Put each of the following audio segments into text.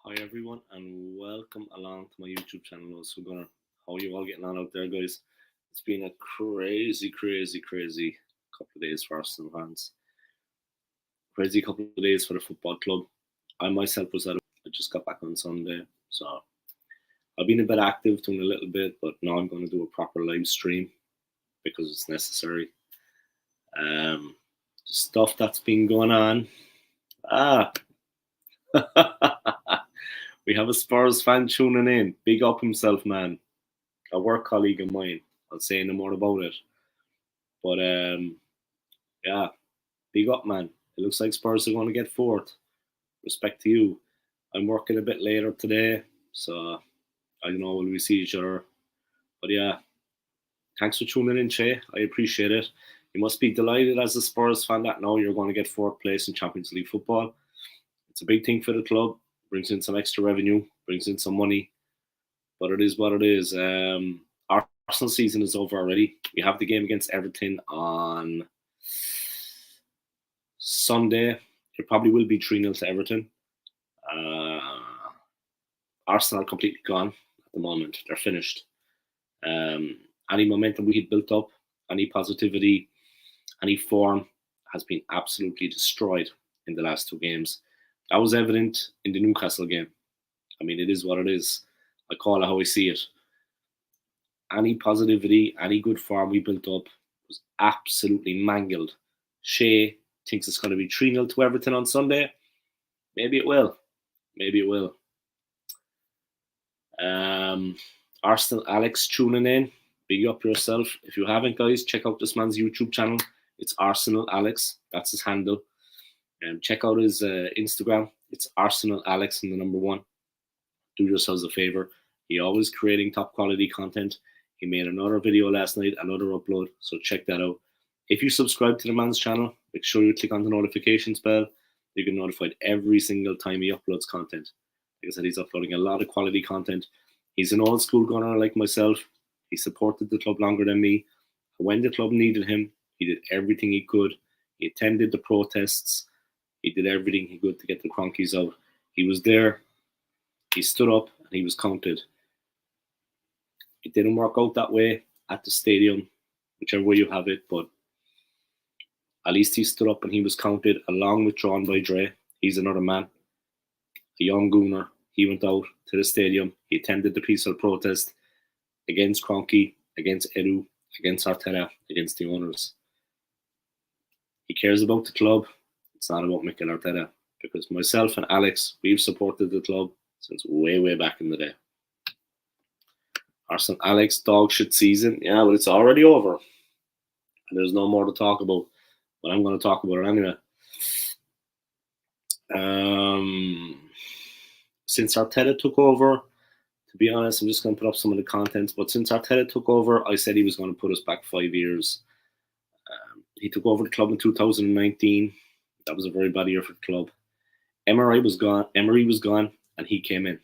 Hi everyone, and welcome along to my YouTube channel. How are you all getting on out there, guys? It's been a crazy couple of days for Arsenal fans. Crazy couple of days for the football club. I myself I just got back on Sunday, so I've been a bit active, doing a little bit, but now I'm going to do a proper live stream because it's necessary. The stuff that's been going on. We have a Spurs fan tuning in. Big up himself, man. A work colleague of mine. I'll say no more about it. But yeah, big up, man. It looks like Spurs are going to get fourth. Respect to you. I'm working a bit later today, so I don't know when we see each other. But yeah, thanks for tuning in, Che. I appreciate it. You must be delighted as a Spurs fan that now you're going to get fourth place in Champions League football. It's a big thing for the club. Brings in some extra revenue, brings in some money. But it is what it is. Our Arsenal season is over already. We have the game against Everton on Sunday. It probably will be 3-0 to Everton. Arsenal are completely gone at the moment. They're finished. Any momentum we had built up, any positivity, any form has been absolutely destroyed in the last two games. That was evident in the Newcastle game. I mean, it is what it is. I call it how I see it. Any positivity, any good form we built up was absolutely mangled. Shea thinks it's going to be 3-0 to Everton on Sunday. Maybe it will. Maybe it will. Arsenal Alex tuning in. Big up yourself. If you haven't, guys, check out this man's YouTube channel. It's Arsenal Alex. That's his handle. Check out his Instagram. It's Arsenal Alex and the number 1. Do yourselves a favor. He always creating top quality content. He made another video last night, another upload. So check that out. If you subscribe to the man's channel, make sure you click on the notifications bell. You get notified every single time he uploads content. Like I said, he's uploading a lot of quality content. He's an old school gunner like myself. He supported the club longer than me. When the club needed him, he did everything he could. He attended the protests. He did everything he could to get the Cronkies out. He was there. He stood up and he was counted. It didn't work out that way at the stadium, whichever way you have it, but at least he stood up and he was counted along with John by Dre. He's another man, a young gooner. He went out to the stadium. He attended the peaceful protest against Cronky, against Edu, against Arteta, against the owners. He cares about the club. It's not about Mikel Arteta, because myself and Alex, we've supported the club since way back in the day. Arsenal Alex, dog shit season. Yeah, but it's already over. And there's no more to talk about. But I'm going to talk about it anyway. Since Arteta took over, to be honest, I'm just going to put up some of the contents. But since Arteta took over, I said he was going to put us back 5 years. He took over the club in 2019. That was a very bad year for the club. Emery was gone, and he came in.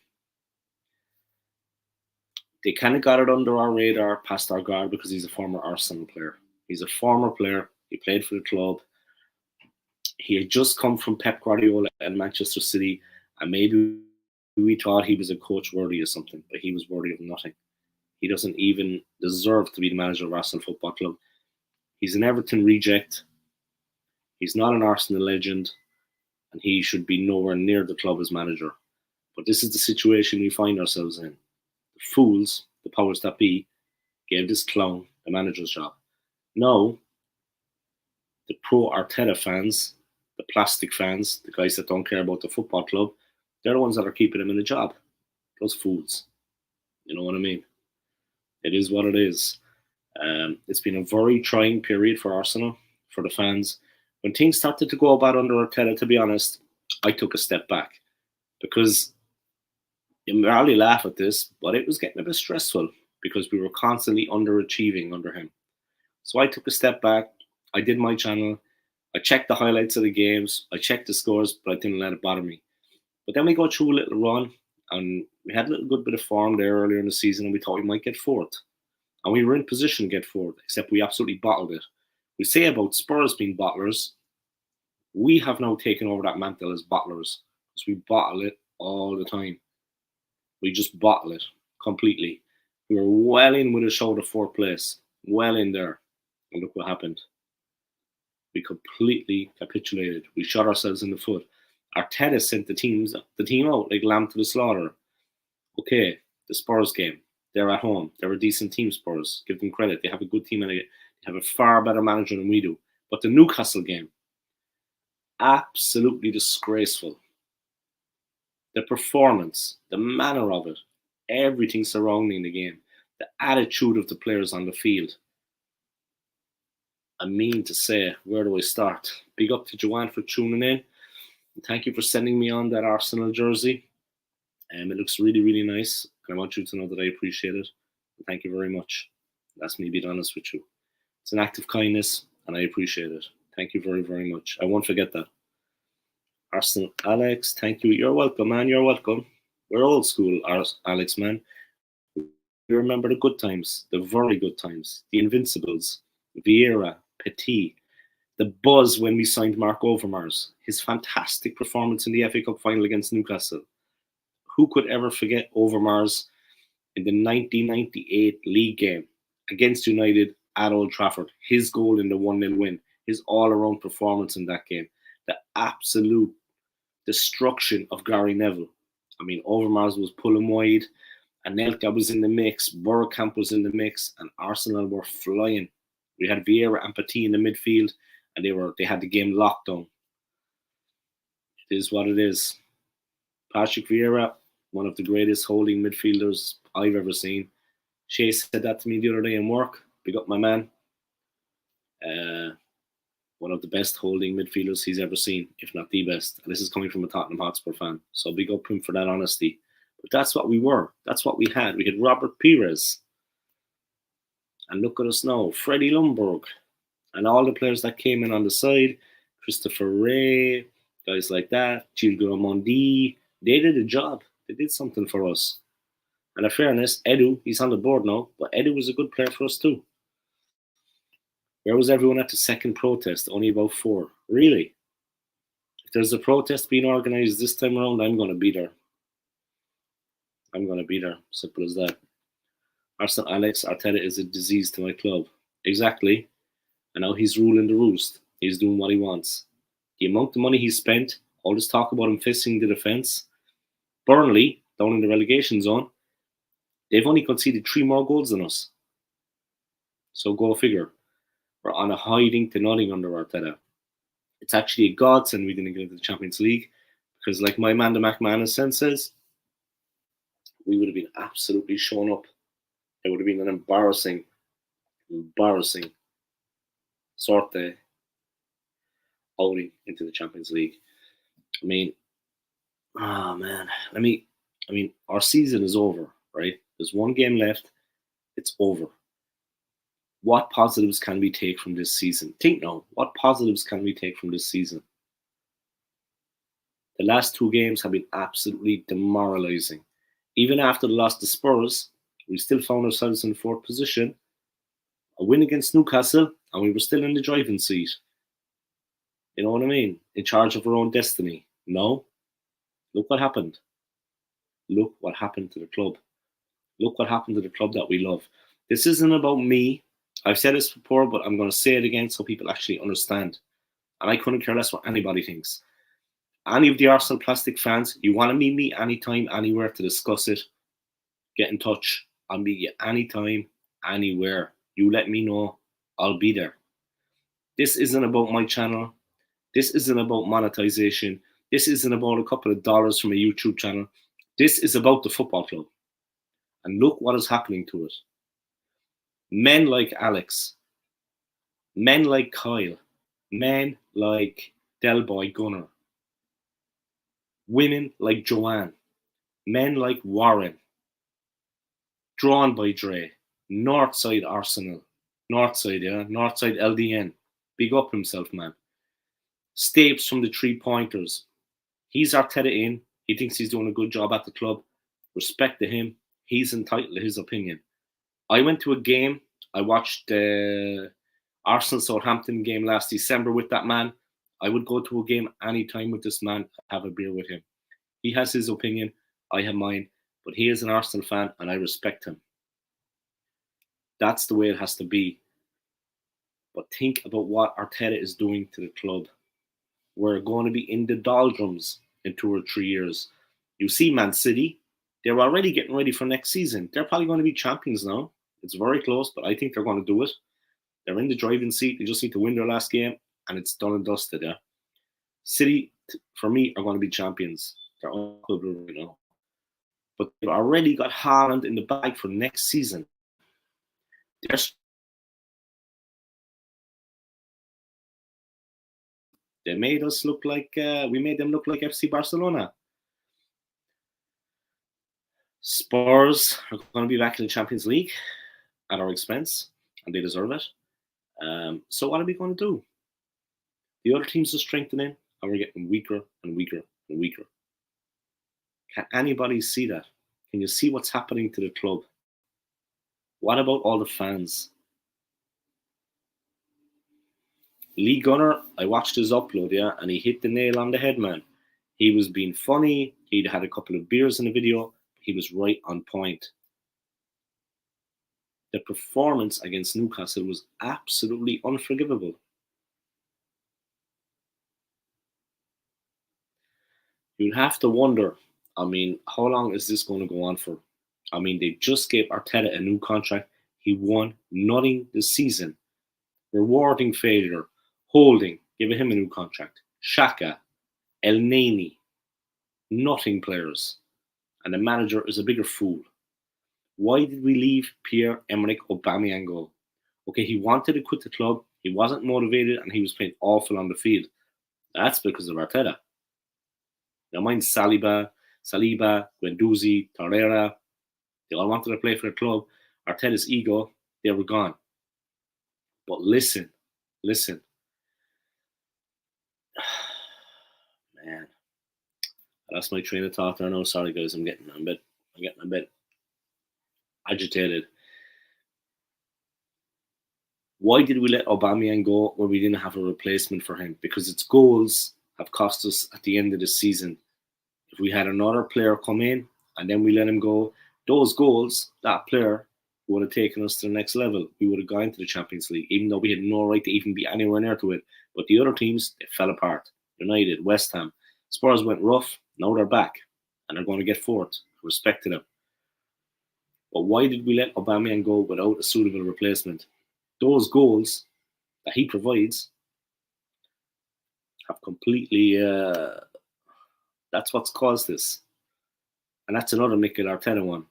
They kind of got it under our radar, past our guard, because he's a former Arsenal player. He's a former player. He played for the club. He had just come from Pep Guardiola and Manchester City, and maybe we thought he was a coach worthy of something, but he was worthy of nothing. He doesn't even deserve to be the manager of Arsenal Football Club. He's an Everton reject. He's not an Arsenal legend, and he should be nowhere near the club as manager. But this is the situation we find ourselves in. The fools, the powers that be, gave this clown the manager's job. Now, the pro-Arteta fans, the plastic fans, the guys that don't care about the football club, they're the ones that are keeping him in the job. Those fools. You know what I mean? It is what it is. It's been a very trying period for Arsenal, for the fans. When things started to go bad under Arteta, to be honest, I took a step back. Because you may hardly laugh at this, but it was getting a bit stressful because we were constantly underachieving under him. So I took a step back. I did my channel. I checked the highlights of the games. I checked the scores, but I didn't let it bother me. But then we go through a little run, and we had a little good bit of form there earlier in the season, and we thought we might get fourth. And we were in position to get fourth, except we absolutely bottled it. We say about Spurs being bottlers. We have now taken over that mantle as bottlers, because we bottle it all the time. We just bottle it completely. We were well in with a show to fourth place, well in there. And look what happened. We completely capitulated. We shot ourselves in the foot. Arteta sent the team out like lamb to the slaughter. Okay, the Spurs game. They're at home. They're a decent team, Spurs. Give them credit. They have a good team and they have a far better manager than we do. But the Newcastle game, absolutely disgraceful. The performance, the manner of it, everything surrounding the game, the attitude of the players on the field. I mean to say, where do I start? Big up to Joanne for tuning in. And thank you for sending me on that Arsenal jersey. It looks really, really nice. I want you to know that I appreciate it. And thank you very much. That's me being honest with you. It's an act of kindness, and I appreciate it. Thank you very, very much. I won't forget that. Arsenal Alex, thank you. You're welcome, man. You're welcome. We're old school, Alex, man. We remember the good times, the very good times, the Invincibles, Vieira, Petit, the buzz when we signed Mark Overmars, his fantastic performance in the FA Cup final against Newcastle. Who could ever forget Overmars in the 1998 league game against United at Old Trafford? His goal in the 1-0 win, his all-around performance in that game, the absolute destruction of Gary Neville. I mean, Overmars was pulling wide, Anelka was in the mix, Bergkamp was in the mix, and Arsenal were flying. We had Vieira and Petit in the midfield, and they had the game locked down. It is what it is. Patrick Vieira, one of the greatest holding midfielders I've ever seen. Shay said that to me the other day in work. Big up my man. One of the best holding midfielders he's ever seen, if not the best. And this is coming from a Tottenham Hotspur fan. So big up him for that honesty. But that's what we were. That's what we had. We had Robert Pires. And look at us now. Freddie Ljungberg. And all the players that came in on the side. Christopher Ray. Guys like that. Gilles Mondi. They did a job. They did something for us. And in fairness, Edu, he's on the board now. But Edu was a good player for us too. Where was everyone at the second protest? Only about 4. Really? If there's a protest being organised this time around, I'm going to be there. I'm going to be there. Simple as that. Arsenal Alex, Arteta is a disease to my club. Exactly. And now he's ruling the roost. He's doing what he wants. The amount of money he spent, all this talk about him fixing the defence. Burnley, down in the relegation zone, they've only conceded 3 more goals than us. So go figure. We're on a hiding to nothing under Arteta. It's actually a godsend we didn't get into the Champions League, because like my man, the McManus says, we would have been absolutely shown up. It would have been an embarrassing sort of outing into the Champions League. I mean, our season is over, right? There's 1 game left. It's over. What positives can we take from this season? Think now. What positives can we take from this season? The last 2 games have been absolutely demoralising. Even after the loss to Spurs, we still found ourselves in 4th position. A win against Newcastle, and we were still in the driving seat. You know what I mean? In charge of our own destiny. No. Look what happened. Look what happened to the club. Look what happened to the club that we love. This isn't about me. I've said this before, but I'm going to say it again so people actually understand. And I couldn't care less what anybody thinks. Any of the Arsenal Plastic fans, you want to meet me anytime, anywhere to discuss it, get in touch. I'll meet you anytime, anywhere. You let me know. I'll be there. This isn't about my channel. This isn't about monetization. This isn't about a couple of dollars from a YouTube channel. This is about the football club. And look what is happening to it. Men like Alex, men like Kyle, men like Del Boy Gunner, women like Joanne, men like Warren, drawn by Dre, Northside Arsenal, Northside LDN, big up himself, man. Stapes from the 3-pointers. He's Arteta in. He thinks he's doing a good job at the club. Respect to him. He's entitled to his opinion. I went to a game. I watched the Arsenal-Southampton game last December with that man. I would go to a game anytime with this man, have a beer with him. He has his opinion, I have mine, but he is an Arsenal fan and I respect him. That's the way it has to be. But think about what Arteta is doing to the club. We're going to be in the doldrums in 2 or 3 years. You see Man City, they're already getting ready for next season. They're probably going to be champions now. It's very close, but I think they're going to do it. They're in the driving seat. They just need to win their last game, and it's done and dusted. Yeah, City, for me, are going to be champions. They're unbelievable right now. But they've already got Haaland in the bag for next season. They made us look like we made them look like FC Barcelona. Spurs are going to be back in the Champions League at our expense, and they deserve it. So what are we going to do? The other teams are strengthening, and we're getting weaker and weaker and weaker. Can anybody see that? Can you see what's happening to the club? What about all the fans? Lee Gunner, I watched his upload, yeah, and he hit the nail on the head, man. He was being funny. He'd had a couple of beers in the video. He was right on point. The performance against Newcastle was absolutely unforgivable. You'd have to wonder, I mean, how long is this going to go on for? I mean, they just gave Arteta a new contract. He won nothing this season. Rewarding failure. Holding, giving him a new contract. Xhaka, El Neni, nothing players. And the manager is a bigger fool. Why did we leave Pierre-Emerick Aubameyang go? Okay, he wanted to quit the club. He wasn't motivated and he was playing awful on the field. That's because of Arteta. Now mind Saliba, Guendouzi, Torreira. They all wanted to play for the club. Arteta's ego, they were gone. But listen. Man, I lost my train of thought there. No, sorry guys, I'm getting a bit agitated. Why did we let Aubameyang go when we didn't have a replacement for him? Because its goals have cost us at the end of the season. If we had another player come in and then we let him go, those goals, that player would have taken us to the next level. We would have gone to the Champions League, even though we had no right to even be anywhere near to it. But the other teams, they fell apart. United, West Ham, Spurs went rough. Now they're back and they're going to get fourth. Respect to them. But why did we let Aubameyang go without a suitable replacement? Those goals that he provides have completely. That's what's caused this, and that's another Mikel Arteta one.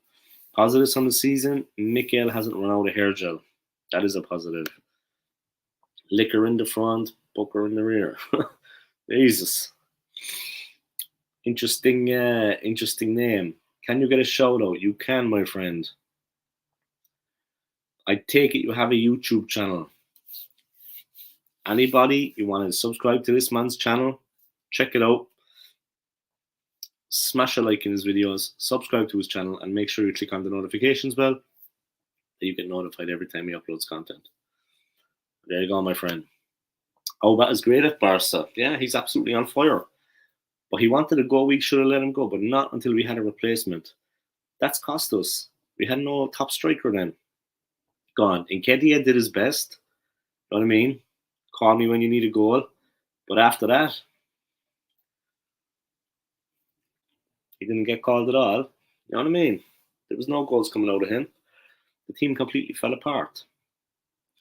Positives from the season: Mikel hasn't run out of hair gel. That is a positive. Liquor in the front, Booker in the rear. Jesus. Interesting name. Can you get a shout out? You can, my friend. I take it you have a YouTube channel. Anybody, you want to subscribe to this man's channel? Check it out. Smash a like in his videos, subscribe to his channel, and make sure you click on the notifications bell that you get notified every time he uploads content. There you go, my friend. Oh, that is great at Barca. Yeah, he's absolutely on fire. But he wanted to go. We should have let him go, but not until we had a replacement. That's cost us. We had no top striker then. Gone. Nketiah did his best. You know what I mean? Call me when you need a goal. But after that, he didn't get called at all. You know what I mean? There was no goals coming out of him. The team completely fell apart.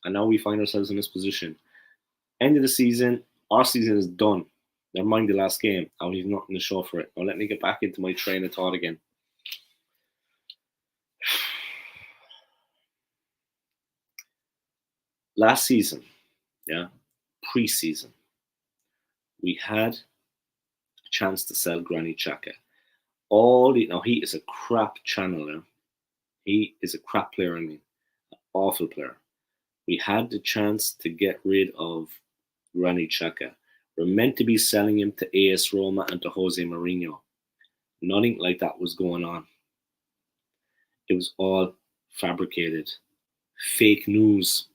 And now we find ourselves in this position. End of the season. Our season is done. Never mind the last game. I will have nothing to show for it. Now let me get back into my train of thought again. Last season, yeah, pre-season, we had a chance to sell Granit Xhaka. Now he is a crap channel. Yeah? He is a crap player. I mean, an awful player. We had the chance to get rid of Granit Xhaka. We're meant to be selling him to AS Roma and to Jose Mourinho. Nothing like that was going on. It was all fabricated. Fake news.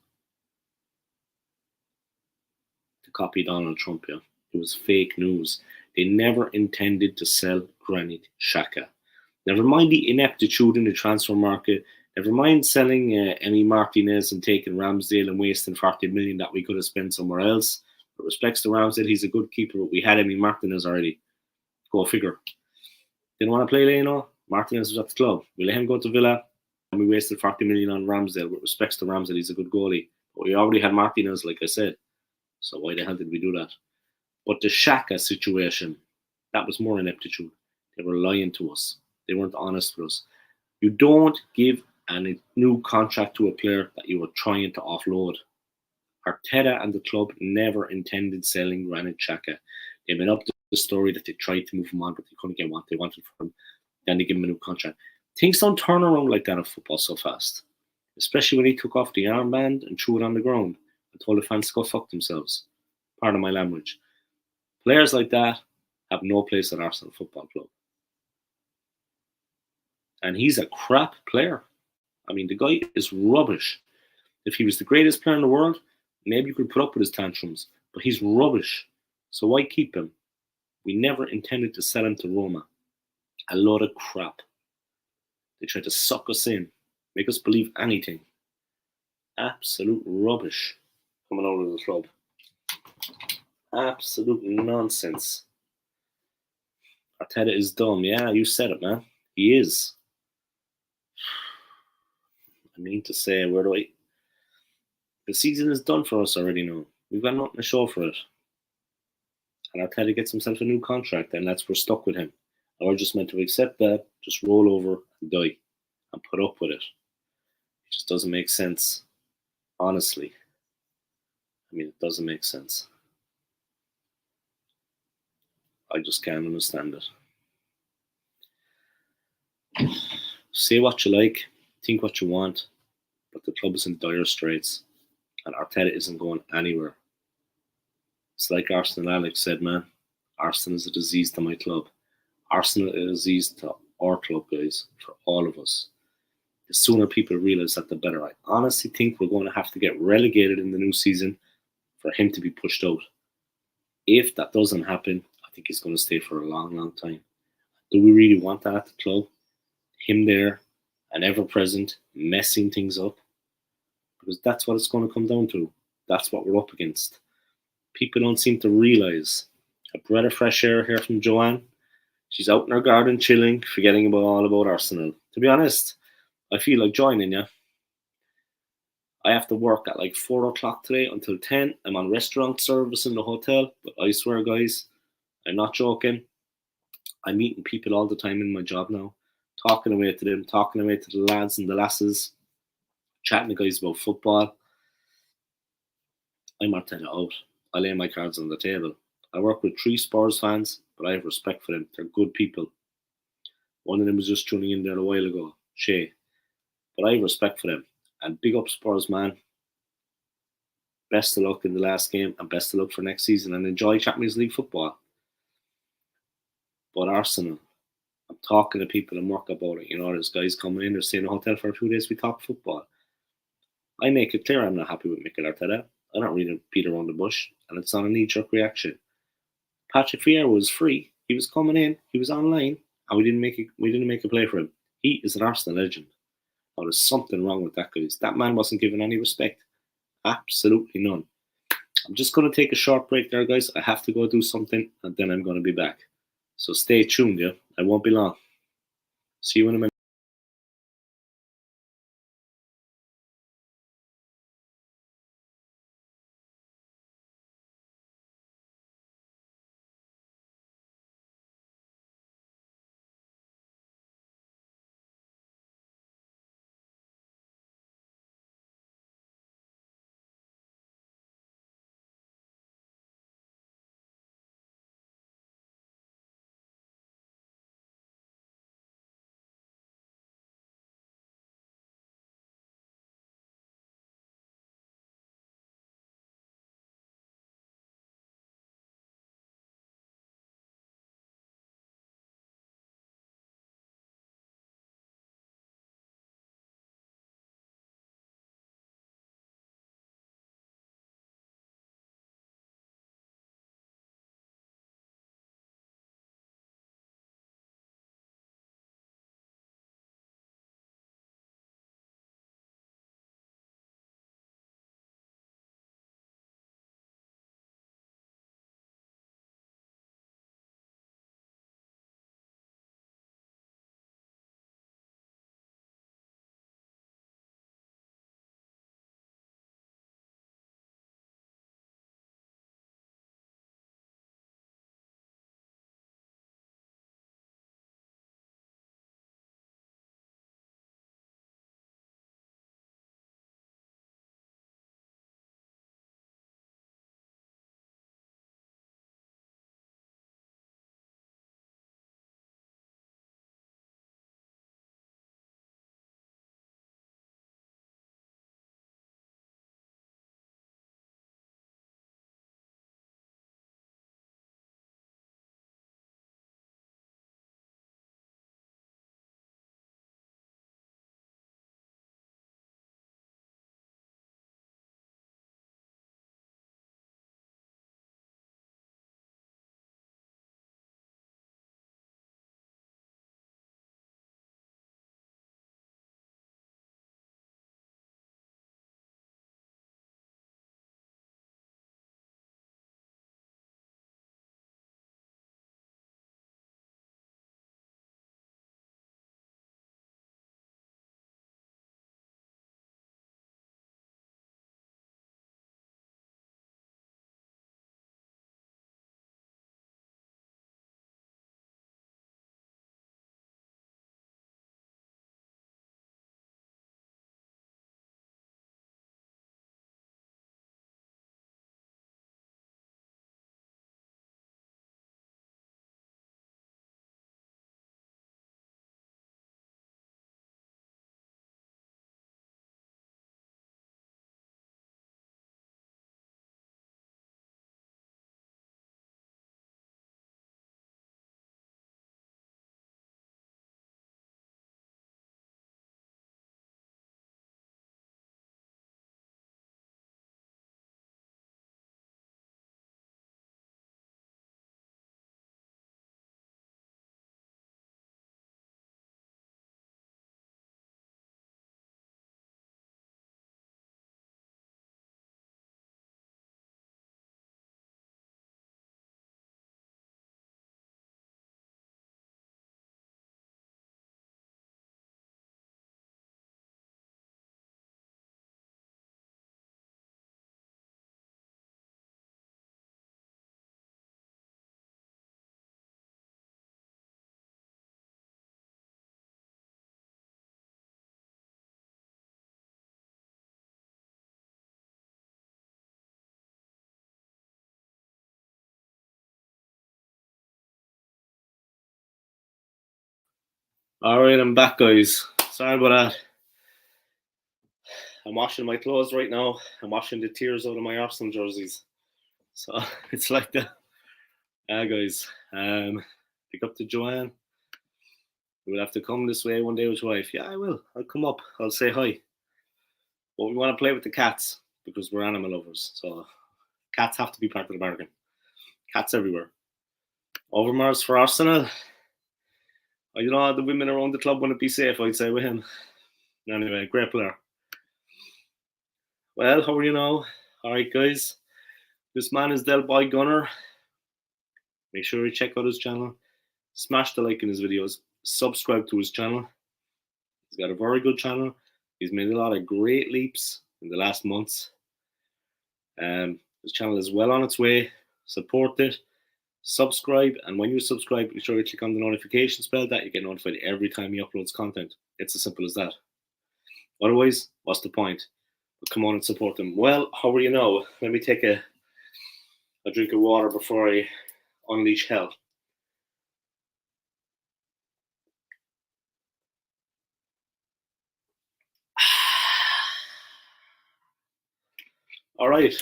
To copy Donald Trump, yeah. It was fake news. They never intended to sell Granit Xhaka. Never mind the ineptitude in the transfer market. Never mind selling Emi Martinez and taking Ramsdale and wasting 40 million that we could have spent somewhere else. But respects to Ramsdale, he's a good keeper. But we had Emi Martinez already. Go figure. Didn't want to play Leno. Martinez was at the club. We let him go to Villa, and we wasted 40 million on Ramsdale. With respects to Ramsdale, he's a good goalie. But we already had Martinez, like I said. So why the hell did we do that? But the Xhaka situation, that was more ineptitude. They were lying to us. They weren't honest with us. You don't give a new contract to a player that you were trying to offload. Arteta and the club never intended selling Granit Xhaka. They made up the story that they tried to move him on, but they couldn't get what they wanted from him. Then they give him a new contract. Things don't turn around like that in football so fast. Especially when he took off the armband and threw it on the ground and told the fans to go fuck themselves. Pardon my language. Players like that have no place at Arsenal Football Club. And he's a crap player. I mean, the guy is rubbish. If he was the greatest player in the world, maybe you could put up with his tantrums. But he's rubbish. So why keep him? We never intended to sell him to Roma. A load of crap. They tried to suck us in, make us believe anything. Absolute rubbish coming out of the club. Absolute nonsense. Arteta is dumb. Yeah, you said it, man. He is. I mean to say, where do I... The season is done for us already now. We've got nothing to show for it. And Arteta gets himself a new contract, and we're stuck with him. And we're just meant to accept that, just roll over and die, and put up with it. It just doesn't make sense. Honestly. I mean, it doesn't make sense. I just can't understand it. Say what you like, think what you want, but the club is in dire straits, and Arteta isn't going anywhere. It's like Arsenal Alex said, man. Arsenal is a disease to my club. Arsenal is a disease to our club, guys, for all of us. The sooner people realise that, the better. I honestly think we're going to have to get relegated in the new season for him to be pushed out. If that doesn't happen, I think he's going to stay for a long, long time. Do we really want that at the club? Him there and ever present, messing things up? Because that's what it's going to come down to. That's what we're up against. People don't seem to realise. A breath of fresh air here from Joanne. She's out in her garden chilling, forgetting all about Arsenal. To be honest, I feel like joining you. I have to work at like 4 o'clock today until 10. I'm on restaurant service in the hotel, but I swear, guys, I'm not joking. I'm meeting people all the time in my job now, talking away to them, talking away to the lads and the lasses, chatting to guys about football. I'm Arteta out. I lay my cards on the table. I work with 3 Spurs fans, but I have respect for them. They're good people. One of them was just tuning in there a while ago, Shay. But I have respect for them. And big up Spurs, man. Best of luck in the last game and best of luck for next season. And enjoy Champions League football. But Arsenal, I'm talking to people in work about it. You know, there's guys coming in, they're staying in a hotel for 2 days, we talk football. I make it clear I'm not happy with Mikel Arteta. I don't really beat around the bush. And it's not a knee-jerk reaction. Patrick Vieira was free. He was coming in. He was online, and we didn't make a play for him. He is an Arsenal legend. Now, there's something wrong with that, guys. That man wasn't given any respect. Absolutely none. I'm just going to take a short break there, guys. I have to go do something, and then I'm going to be back. So stay tuned, yeah. I won't be long. See you in a minute. Alright, I'm back, guys. Sorry about that. I'm washing my clothes right now. I'm washing the tears out of my Arsenal jerseys. So it's like that. Guys. Pick up to Joanne. We'll have to come this way one day with your wife. Yeah, I will. I'll come up. I'll say hi. But we want to play with the cats because we're animal lovers. So cats have to be part of the bargain. Cats everywhere. Overmars for Arsenal. You know, the women around the club wouldn't be safe, I'd say, with him. Anyway, great player. Well, how are you now? Alright, guys. This man is Del Boy Gunner. Make sure you check out his channel. Smash the like in his videos. Subscribe to his channel. He's got a very good channel. He's made a lot of great leaps in the last months. His channel is well on its way. Support it. Subscribe. And when you subscribe, be sure you click on the notifications bell that you get notified every time he uploads content. It's as simple as that. Otherwise, what's the point? But come on and support them. Well, how are you now? Let me take a drink of water before I unleash hell. All right.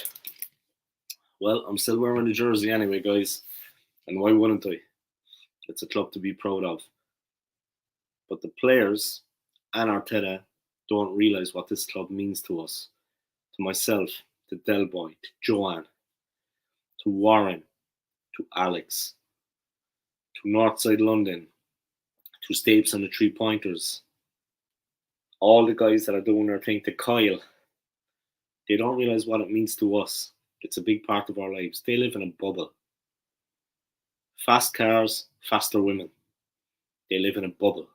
Well, I'm still wearing the jersey anyway, guys. And why wouldn't I? It's a club to be proud of. But the players and Arteta don't realise what this club means to us. To myself, to Del Boy, to Joanne, to Warren, to Alex, to Northside London, to Stapes and the 3 Pointers. All the guys that are doing their thing, to Kyle. They don't realise what it means to us. It's a big part of our lives. They live in a bubble. Fast cars, faster women. They live in a bubble.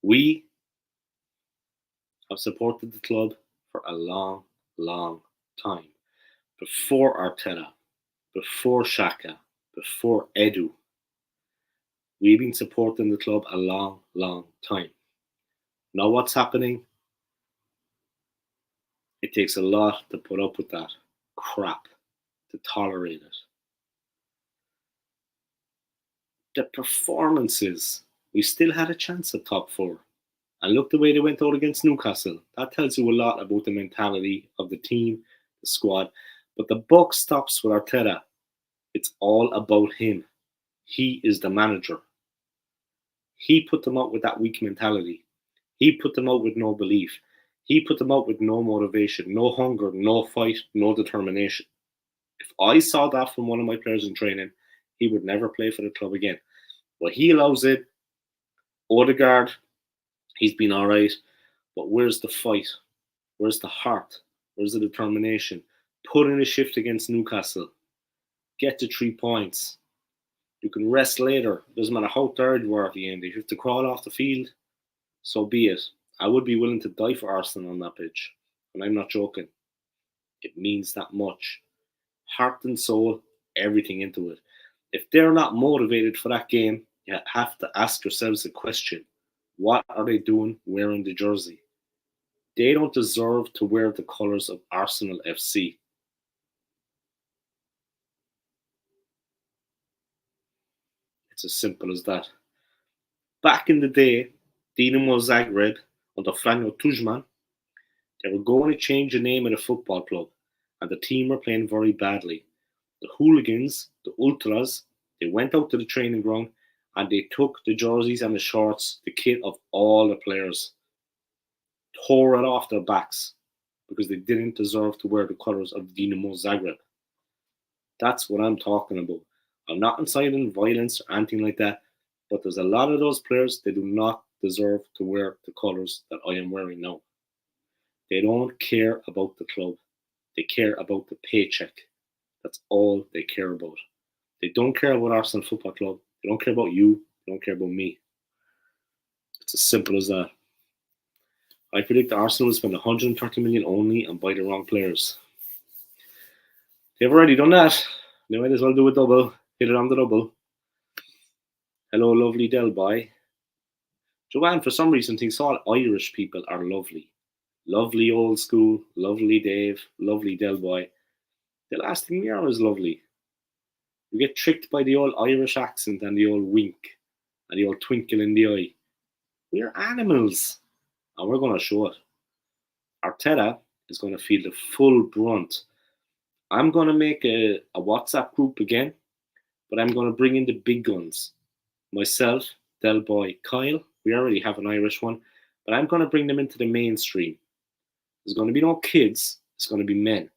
We have supported the club for a long, long time. Before Arteta, before Xhaka, before Edu. We've been supporting the club a long, long time. Now what's happening? It takes a lot to put up with that crap, to tolerate it. The performances, we still had a chance at top 4. And look the way they went out against Newcastle. That tells you a lot about the mentality of the team, the squad. But the buck stops with Arteta. It's all about him. He is the manager. He put them out with that weak mentality. He put them out with no belief. He put them out with no motivation, no hunger, no fight, no determination. If I saw that from one of my players in training, he would never play for the club again. But he allows it. Odegaard, he's been all right. But where's the fight? Where's the heart? Where's the determination? Put in a shift against Newcastle. Get to 3 points. You can rest later. Doesn't matter how tired you are at the end. If you have to crawl off the field, so be it. I would be willing to die for Arsenal on that pitch. And I'm not joking. It means that much. Heart and soul, everything into it. If they're not motivated for that game, you have to ask yourselves a question. What are they doing wearing the jersey? They don't deserve to wear the colours of Arsenal FC. It's as simple as that. Back in the day, Dinamo Zagreb under Franjo Tuđman, they were going to change the name of the football club, and the team were playing very badly. The hooligans, the ultras, they went out to the training ground and they took the jerseys and the shorts, the kit of all the players, tore it off their backs because they didn't deserve to wear the colours of Dinamo Zagreb. That's what I'm talking about. I'm not inciting violence or anything like that, but there's a lot of those players, they do not deserve to wear the colours that I am wearing now. They don't care about the club. They care about the paycheck. That's all they care about. They don't care about Arsenal Football Club. They don't care about you. They don't care about me. It's as simple as that. I predict Arsenal will spend 130 million only and buy the wrong players. They've already done that. They might as well do a double. Hit it on the double. Hello, lovely Del Boy. Joanne, for some reason, thinks all Irish people are lovely. Lovely old school, lovely Dave, lovely Del Boy. The last thing we are is lovely. You get tricked by the old Irish accent and the old wink and the old twinkle in the eye. We're animals, and we're going to show it. Arteta is going to feel the full brunt. I'm going to make a WhatsApp group again, but I'm going to bring in the big guns. Myself, Del Boy, Kyle. We already have an Irish one, but I'm going to bring them into the mainstream. There's going to be no kids. It's going to be men.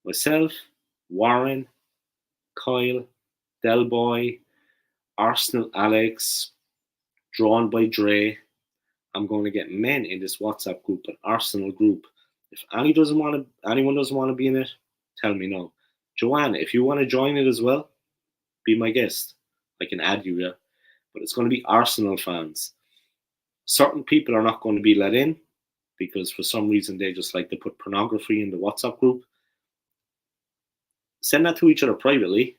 Myself, Warren, Kyle, Del Boy, Arsenal Alex, drawn by Dre. I'm going to get men in this WhatsApp group, an Arsenal group. If anyone doesn't want to be in it, tell me no. Joanne, if you want to join it as well, be my guest. I can add you, yeah. But it's going to be Arsenal fans. Certain people are not going to be let in because for some reason they just like to put pornography in the WhatsApp group. Send that to each other privately,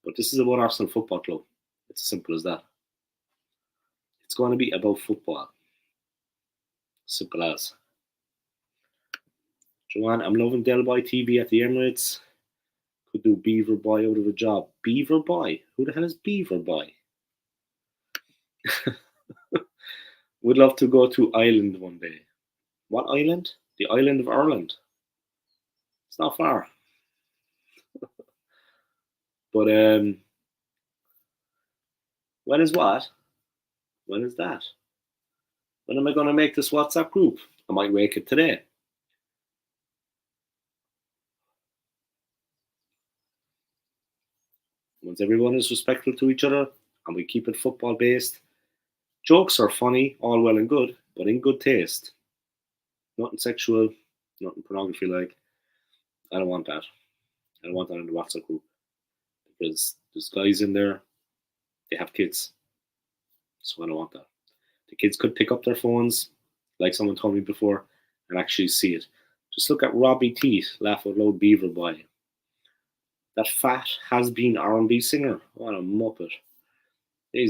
but this is about Arsenal Football Club. It's as simple as that. It's going to be about football. Simple as. Joanne, I'm loving Del Boy TV at the Emirates. Could do Beaver Boy out of a job. Beaver Boy? Who the hell is Beaver Boy? Would love to go to Ireland one day. What island? The island of Ireland. It's not far. But when is what? When is that? When am I going to make this WhatsApp group? I might make it today. Once everyone is respectful to each other and we keep it football based, jokes are funny, all well and good, but in good taste. Nothing sexual, nothing pornography like. I don't want that. I don't want that in the WhatsApp group. Because there's guys in there, they have kids. So I don't want that. The kids could pick up their phones, like someone told me before, and actually see it. Just look at Robbie Teeth, Laugh Out Loud Beaver Boy. That fat has-been R&B singer. What a muppet.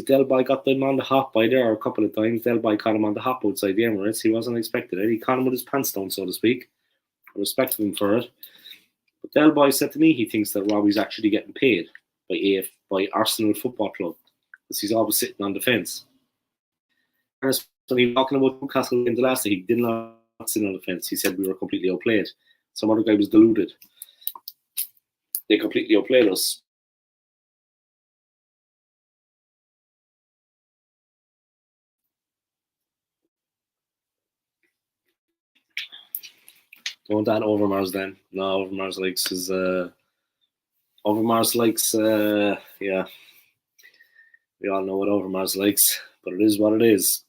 Del Boy got them on the hop by there a couple of times. Del Boy caught him on the hop outside the Emirates. He wasn't expected it. He caught him with his pants down, so to speak. I respect him for it. But Del Boy said to me he thinks that Robbie's actually getting paid by Arsenal Football Club because he's always sitting on the fence. When he was talking about Newcastle in the last day, he did not sit on the fence. He said we were completely outplayed. Some other guy was deluded. They completely outplayed us. Don't add Overmars then. No, Overmars likes his Overmars likes yeah. We all know what Overmars likes, but it is what it is.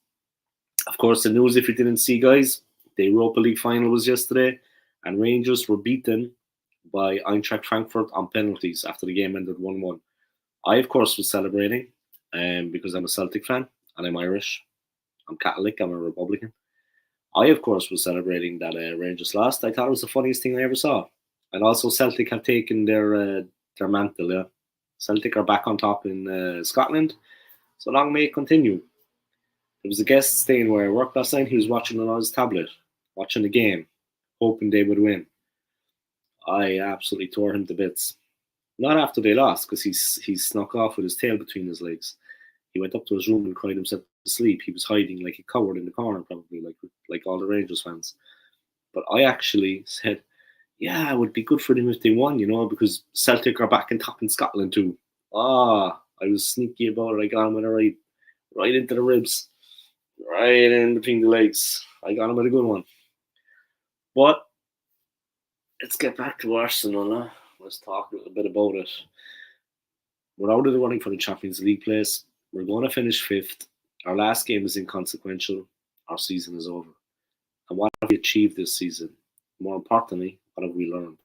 Of course, the news, if you didn't see, guys, the Europa League final was yesterday, and Rangers were beaten by Eintracht Frankfurt on penalties after the game ended 1-1. I, of course, was celebrating because I'm a Celtic fan and I'm Irish. I'm Catholic, I'm a Republican. I, of course, was celebrating that Rangers lost. I thought it was the funniest thing I ever saw. And also, Celtic have taken their mantle. Yeah, Celtic are back on top in Scotland. So long may it continue. There was a guest staying where I worked last night. He was watching on his tablet, watching the game, hoping they would win. I absolutely tore him to bits. Not after they lost, because he snuck off with his tail between his legs. He went up to his room and cried himself to sleep. He was hiding like a coward in the corner, probably like all the Rangers fans. But I actually said, yeah, it would be good for them if they won, because Celtic are back in top in Scotland too. I was sneaky about it. I got him with a right into the ribs, right in between the legs. I got him with a good one. But let's get back to Arsenal. Let's talk a little bit about it. We're out of the running for the Champions League place. We're going to finish fifth. Our last game is inconsequential. Our season is over. And what have we achieved this season? More importantly, what have we learned?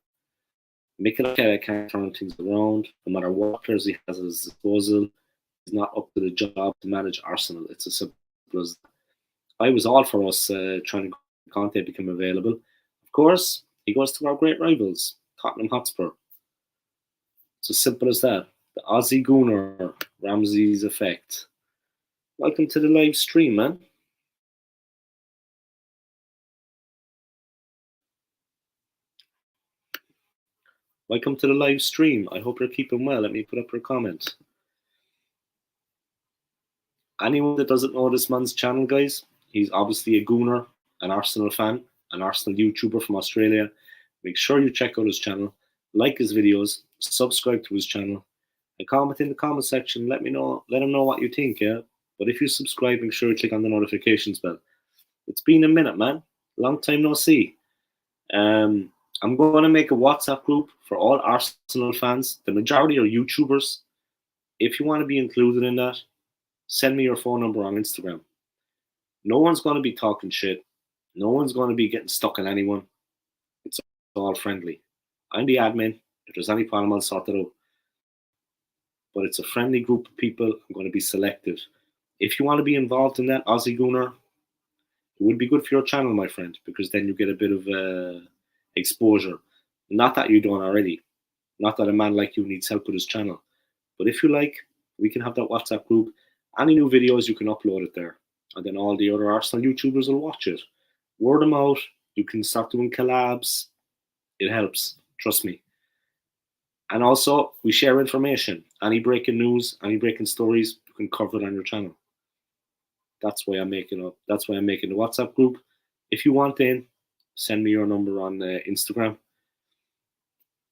Mikel Arteta can't turn things around. No matter what players he has at his disposal, he's not up to the job to manage Arsenal. It's as simple as that. I was all for us trying to Conte become available. Of course, he goes to our great rivals, Tottenham Hotspur. It's as simple as that. The Aussie Gooner, Ramsey's effect. Welcome to the live stream, man. Welcome to the live stream. I hope you're keeping well. Let me put up your comment. Anyone that doesn't know this man's channel, guys, he's obviously a gooner, an Arsenal fan, an Arsenal YouTuber from Australia. Make sure you check out his channel, like his videos, subscribe to his channel, and comment in the comment section. Let him know what you think, yeah? But if you subscribe, make sure you click on the notifications bell. It's been a minute, man. Long time no see. I'm going to make a WhatsApp group for all Arsenal fans. The majority are YouTubers. If you want to be included in that, send me your phone number on Instagram. No one's going to be talking shit. No one's going to be getting stuck on anyone. It's all friendly. I'm the admin. If there's any problem, I'll sort it out. But it's a friendly group of people. I'm going to be selective. If you want to be involved in that, Aussie Gooner, it would be good for your channel, my friend, because then you get a bit of exposure. Not that you don't already. Not that a man like you needs help with his channel. But if you like, we can have that WhatsApp group. Any new videos, you can upload it there. And then all the other Arsenal YouTubers will watch it. Word them out. You can start doing collabs. It helps. Trust me. And also, we share information. Any breaking news, any breaking stories, you can cover it on your channel. That's why I'm making the WhatsApp group. If you want in, send me your number on Instagram.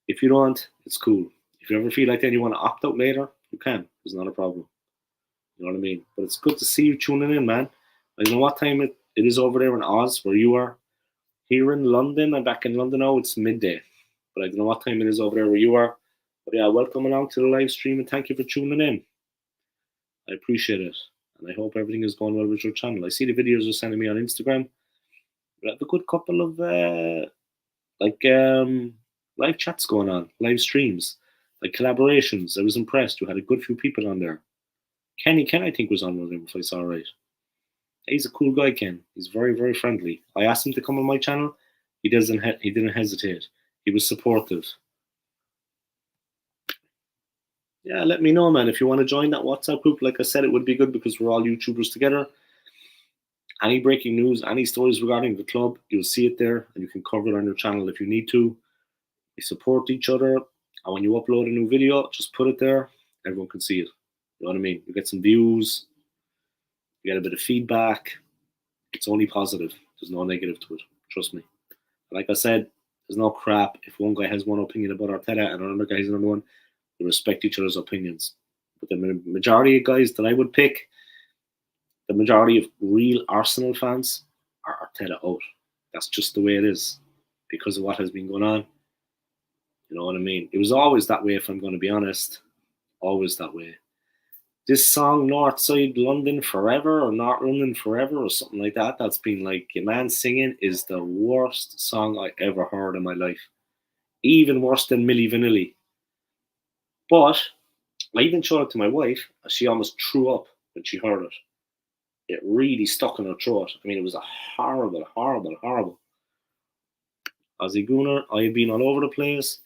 If you don't, it's cool. If you ever feel like then you want to opt out later, you can. It's not a problem. You know what I mean? But it's good to see you tuning in, man. I don't know what time it is over there in Oz, where you are. Here in London, I'm back in London now, it's midday. But I don't know what time it is over there where you are. But yeah, welcome along to the live stream and thank you for tuning in. I appreciate it. And I hope everything is going well with your channel. I see the videos you're sending me on Instagram. We have a good couple of live chats going on, live streams, like collaborations. I was impressed. You had a good few people on there. Ken, I think, was on with him, if I saw right. He's a cool guy, Ken. He's very, very friendly. I asked him to come on my channel. He didn't hesitate. He was supportive. Yeah, let me know, man. If you want to join that WhatsApp group, like I said, it would be good because we're all YouTubers together. Any breaking news, any stories regarding the club, you'll see it there, and you can cover it on your channel if you need to. We support each other, and when you upload a new video, just put it there. Everyone can see it. You know what I mean? You get some views, you get a bit of feedback. It's only positive. There's no negative to it. Trust me. Like I said, there's no crap. If one guy has one opinion about Arteta and another guy has another one, we respect each other's opinions. But the majority of guys that I would pick, the majority of real Arsenal fans are Arteta out. That's just the way it is because of what has been going on. You know what I mean? It was always that way, if I'm going to be honest. Always that way. This song, Northside London Forever, or North London Forever, or something like that, that's been like, your man singing, is the worst song I ever heard in my life. Even worse than Milli Vanilli. But I even showed it to my wife, and she almost threw up when she heard it. It really stuck in her throat. I mean, it was a horrible, horrible, horrible. Aussie Gooner, I've been all over the place.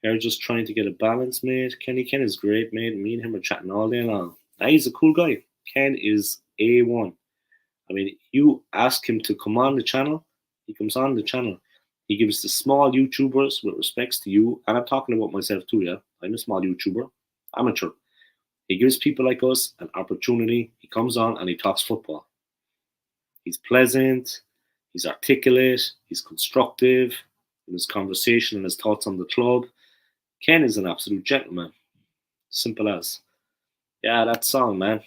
They're just trying to get a balance, mate. Ken is great, mate. Me and him are chatting all day long. Now, he's a cool guy. Ken is A1. I mean, you ask him to come on the channel, he comes on the channel. He gives the small YouTubers, with respects to you, and I'm talking about myself too, yeah? I'm a small YouTuber, amateur. He gives people like us an opportunity. He comes on and he talks football. He's pleasant, he's articulate, he's constructive in his conversation and his thoughts on the club. Ken is an absolute gentleman. Simple as. Yeah, that song, man.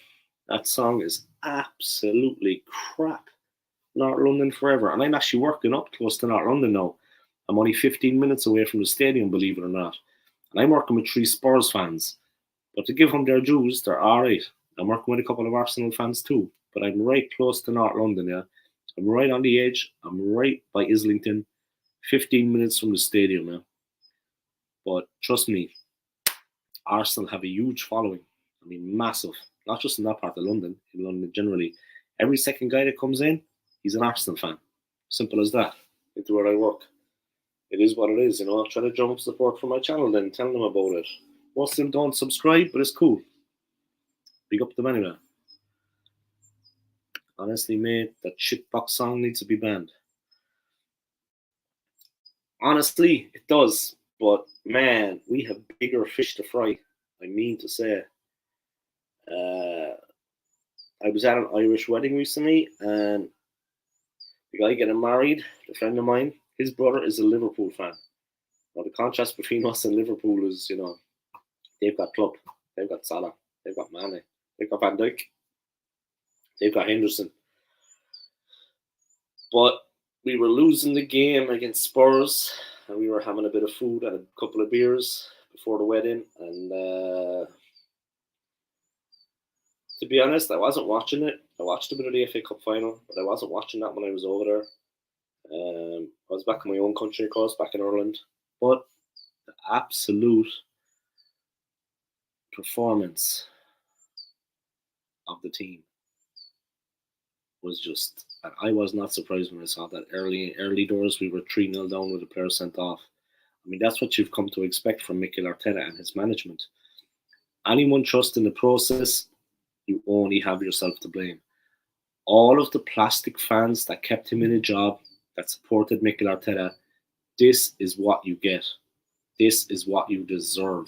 That song is absolutely crap. North London Forever. And I'm actually working up close to North London now. I'm only 15 minutes away from the stadium, believe it or not. And I'm working with 3 Spurs fans. But to give them their dues, they're alright. I'm working with a couple of Arsenal fans too. But I'm right close to North London, yeah. I'm right on the edge. I'm right by Islington. 15 minutes from the stadium, yeah. But trust me, Arsenal have a huge following. I mean, massive. Not just in that part of London, in London generally. Every second guy that comes in, he's an Arsenal fan. Simple as that. Into where I work. It is what it is, you know. I'm trying to drum up support for my channel then, tell them about it. Most of them don't subscribe, but it's cool. Big up to them anyway. Honestly, mate, that shitbox song needs to be banned. Honestly, it does. But, man, we have bigger fish to fry. I mean to say. I was at an Irish wedding recently, and the guy getting married, a friend of mine, his brother is a Liverpool fan. Now, the contrast between us and Liverpool is, they've got Klopp, they've got Salah, they've got Mane, they've got Van Dijk, they've got Henderson. But we were losing the game against Spurs, and we were having a bit of food and a couple of beers before the wedding. And to be honest, I wasn't watching it. I watched a bit of the FA Cup final, but I wasn't watching that when I was over there. I was back in my own country, of course, back in Ireland. But the absolute performance of the team was just, and I was not surprised when I saw that early doors we were 3-0 down with a player sent off. I mean, that's what you've come to expect from Mikel Arteta and his management. Anyone trusting the process, you only have yourself to blame. All of the plastic fans that kept him in a job, that supported Mikel Arteta, this is what you get. This is what you deserve.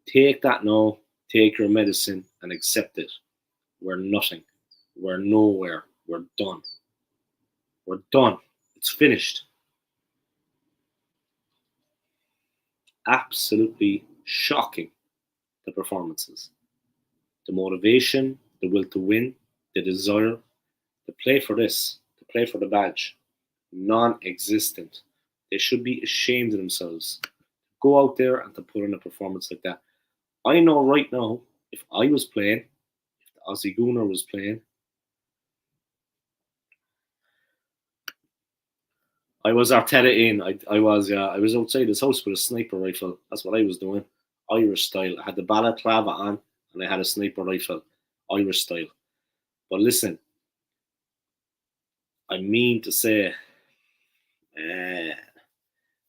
Take that now, take your medicine and accept it. We're nothing. We're nowhere. We're done. We're done. It's finished. Absolutely shocking, the performances. The motivation, the will to win, the desire, to play for this, to play for the badge. Non-existent. They should be ashamed of themselves. Go out there and to put in a performance like that. I know right now, if I was playing, if the Aussie Gooner was playing, I was Arteta in. I was outside his house with a sniper rifle. That's what I was doing. Irish style. I had the balaclava on and I had a sniper rifle. Irish style. But listen, I mean to say,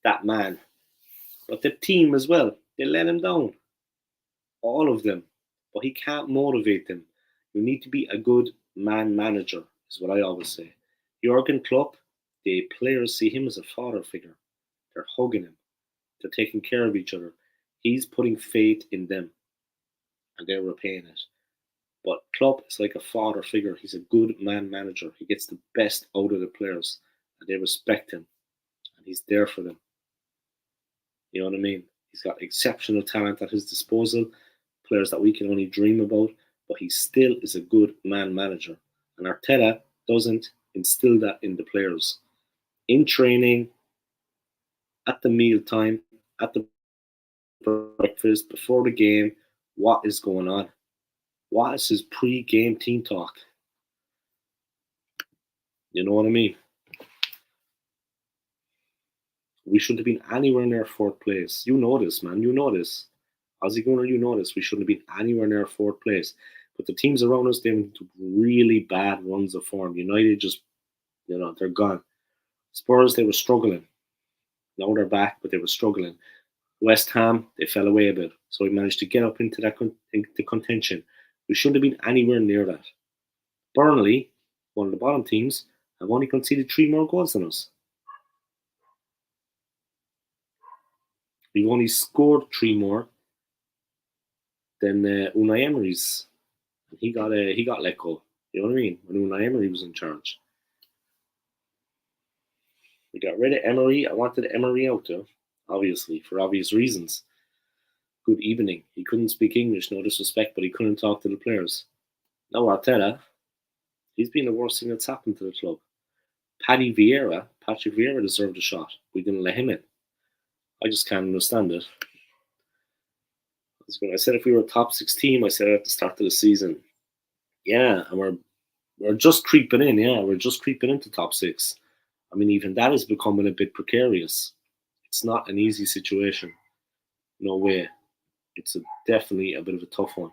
that man, but the team as well, they let him down. All of them. But he can't motivate them. You need to be a good man manager, is what I always say. Jurgen Klopp, the players see him as a father figure. They're hugging him. They're taking care of each other. He's putting faith in them, and they're repaying it. But Klopp is like a father figure. He's a good man manager. He gets the best out of the players, and they respect him, and he's there for them. You know what I mean? He's got exceptional talent at his disposal, players that we can only dream about, but he still is a good man manager. And Arteta doesn't instill that in the players. In training, at the meal time, at the breakfast, before the game, what is going on? What is his pre-game team talk? You know what I mean? We shouldn't have been anywhere near fourth place. You know this, man. You know this. Aussie Gunner, you know this. We shouldn't have been anywhere near fourth place. But the teams around us, they went into really bad runs of form. United just, they're gone. Spurs, they were struggling. Now they're back, but they were struggling. West Ham, they fell away a bit. So we managed to get up into that into contention. We shouldn't have been anywhere near that. Burnley, one of the bottom teams, have only conceded 3 more goals than us. We've only scored 3 more than Unai Emery's. He got let go. You know what I mean? When Unai Emery was in charge. We got rid of Emery. I wanted Emery out though, obviously, for obvious reasons. Good evening. He couldn't speak English, no disrespect, but he couldn't talk to the players. Now Arteta, he's been the worst thing that's happened to the club. Patrick Vieira deserved a shot. We didn't let him in. I just can't understand it. I said if we were a top 6 team, I said at the start of the season. Yeah, and we're just creeping in. Yeah, we're just creeping into top 6. I mean, even that is becoming a bit precarious. It's not an easy situation. No way. It's definitely a bit of a tough one.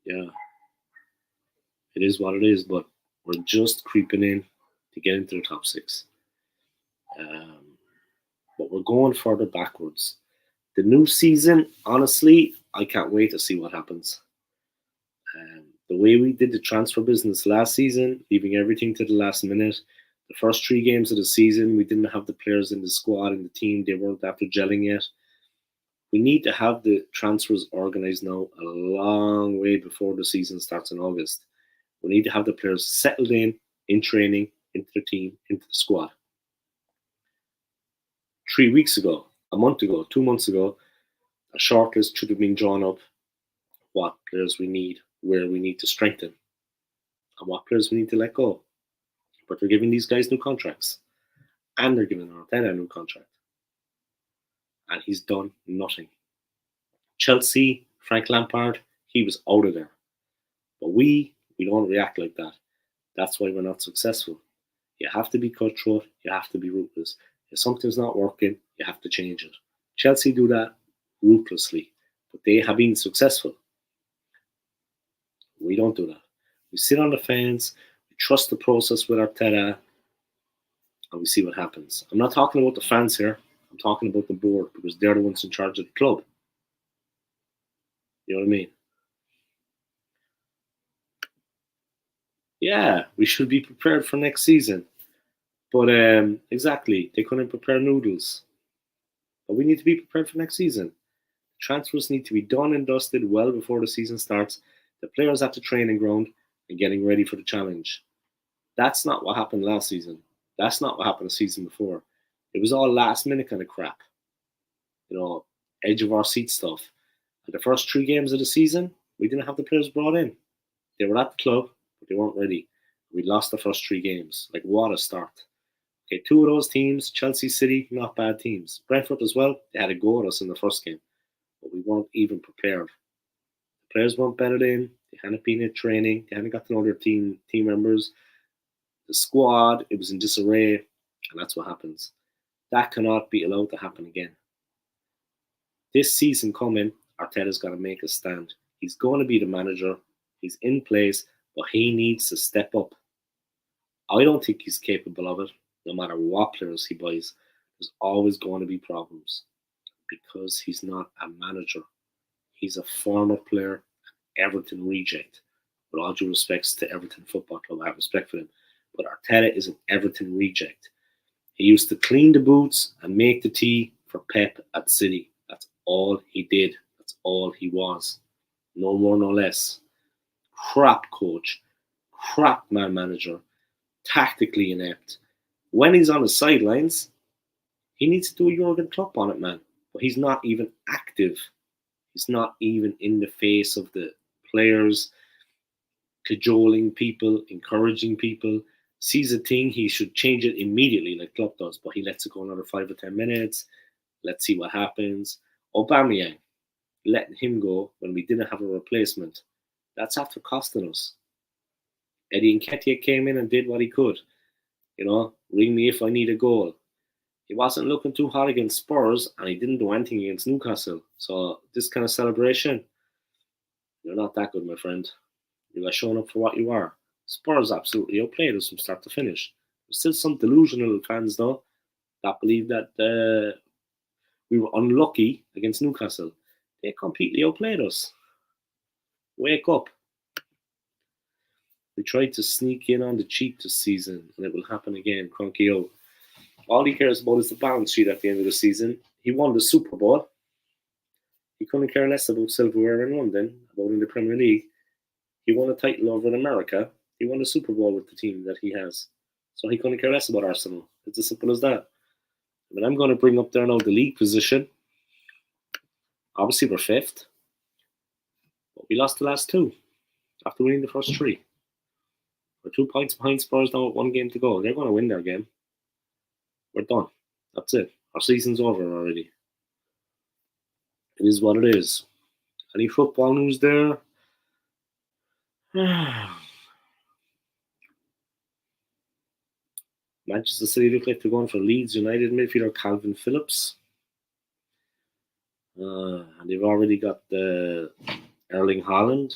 Yeah, it is what it is, but we're just creeping in to get into the top 6. But we're going further backwards. The new season, honestly, I can't wait to see what happens. The way we did the transfer business last season, leaving everything to the last minute, the first 3 games of the season, we didn't have the players in the squad and the team. They weren't after gelling yet. We need to have the transfers organised now a long way before the season starts in August. We need to have the players settled in training, into the team, into the squad. 3 weeks ago, a month ago, 2 months ago, a shortlist should have been drawn up what players we need, where we need to strengthen, and what players we need to let go. But they're giving these guys new contracts, and they're giving Arteta a new contract, and he's done nothing. Chelsea, Frank Lampard, he was out of there. But we don't react like that. That's why we're not successful. You have to be cutthroat, you have to be ruthless. If something's not working, you have to change it. Chelsea do that ruthlessly, but they have been successful. We don't do that. We sit on the fence, we trust the process with Arteta, and we see what happens. I'm not talking about the fans here, I'm talking about the board, because they're the ones in charge of the club. You know what I mean? Yeah, we should be prepared for next season. But exactly, they couldn't prepare noodles. But we need to be prepared for next season. Transfers need to be done and dusted well before the season starts. The players at the training ground and getting ready for the challenge. That's not what happened last season. That's not what happened the season before. It was all last minute kind of crap. You know, edge of our seat stuff. And the first 3 games of the season, we didn't have the players brought in. They were at the club, but they weren't ready. We lost the first 3 games. Like, what a start. Okay, 2 of those teams, Chelsea, City, not bad teams. Brentford as well, they had a go at us in the first game. But we weren't even prepared. The players weren't bedded in. They hadn't been in training. They hadn't got to know their team members. The squad, it was in disarray. And that's what happens. That cannot be allowed to happen again. This season coming, Arteta's got to make a stand. He's going to be the manager. He's in place, but he needs to step up. I don't think he's capable of it. No matter what players he buys, there's always going to be problems because he's not a manager. He's a former player, Everton reject. With all due respects to Everton Football Club, I have respect for him. But Arteta is an Everton reject. He used to clean the boots and make the tea for Pep at City. That's all he did. That's all he was. No more, no less. Crap coach. Crap man manager. Tactically inept. When he's on the sidelines, he needs to do a Jurgen Klopp on it, man. But he's not even active. He's not even in the face of the players, cajoling people, encouraging people. Sees a thing, he should change it immediately like Klopp does, but he lets it go another 5 or 10 minutes. Let's see what happens. Aubameyang, letting him go when we didn't have a replacement. That's after costing us. Eddie Nketiah came in and did what he could. You know, ring me if I need a goal. He wasn't looking too hot against Spurs, and he didn't do anything against Newcastle. So this kind of celebration, you're not that good, my friend. You are showing up for what you are. Spurs absolutely outplayed us from start to finish. There's still some delusional fans, though, that believe that we were unlucky against Newcastle. They completely outplayed us. Wake up. We tried to sneak in on the cheap this season, and it will happen again. Cronky O. All he cares about is the balance sheet at the end of the season. He won the Super Bowl. He couldn't care less about silverware in London, about in the Premier League. He won a title over in America. He won the Super Bowl with the team that he has. So he couldn't care less about Arsenal. It's as simple as that. I mean, I'm going to bring up there now the league position. Obviously, we're 5th. But we lost the last 2 after winning the first 3. We're 2 points behind Spurs now with 1 game to go. They're going to win their game. We're done. That's it. Our season's over already. It is what it is. Any football news there? Manchester City look like they're going for Leeds United midfielder Calvin Phillips. And they've already got the Erling Haaland.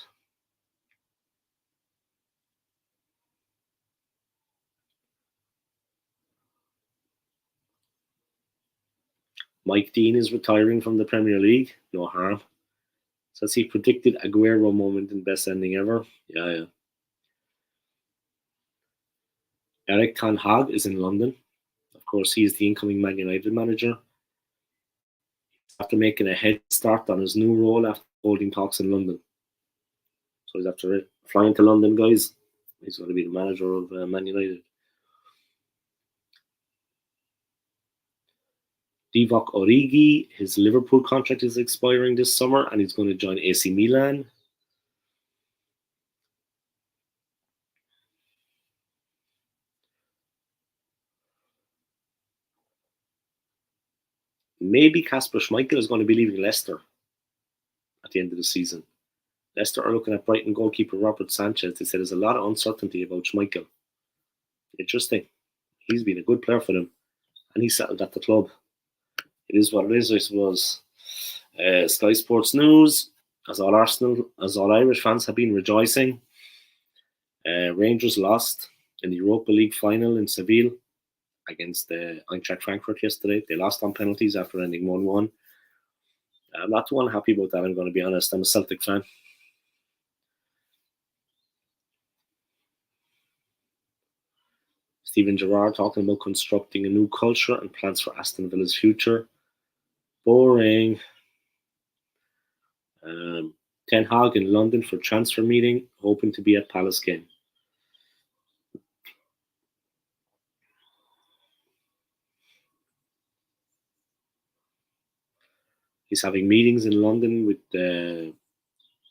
Mike Dean is retiring from the Premier League. No harm. Says he predicted Aguero moment in best ending ever. Yeah. Eric Ten Hag is in London. Of course, he is the incoming Man United manager. after making a head start on his new role after holding talks in London. So he's after flying to London, guys. He's going to be the manager of Man United. Divock Origi, his Liverpool contract is expiring this summer and he's going to join AC Milan. Maybe Kasper Schmeichel is going to be leaving Leicester at the end of the season. Leicester are looking at Brighton goalkeeper Robert Sanchez. They said there's a lot of uncertainty about Schmeichel. Interesting. He's been a good player for them and he's settled at the club. It is what it is, I suppose. Sky Sports News, as all Irish fans have been rejoicing. Rangers lost in the Europa League final in Seville against Eintracht Frankfurt yesterday. They lost on penalties after ending 1-1. I'm not too unhappy about that, I'm going to be honest. I'm a Celtic fan. Steven Gerrard talking about constructing a new culture and plans for Aston Villa's future. Boring. Ten Hag in London for transfer meeting, hoping to be at Palace game. He's having meetings in London with the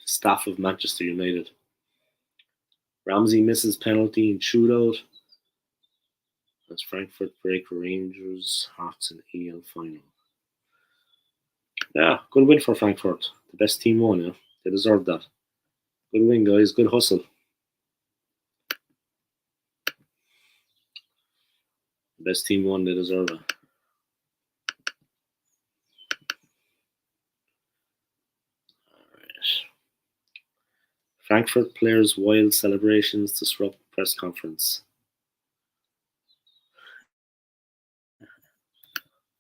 staff of Manchester United. Ramsey misses penalty in shootout. As Frankfurt break Rangers, Hearts and EL final. Yeah, good win for Frankfurt. The best team won, yeah. They deserved that. Good win, guys. Good hustle. The best team won, they deserve it. Alright. Frankfurt players' wild celebrations disrupt press conference.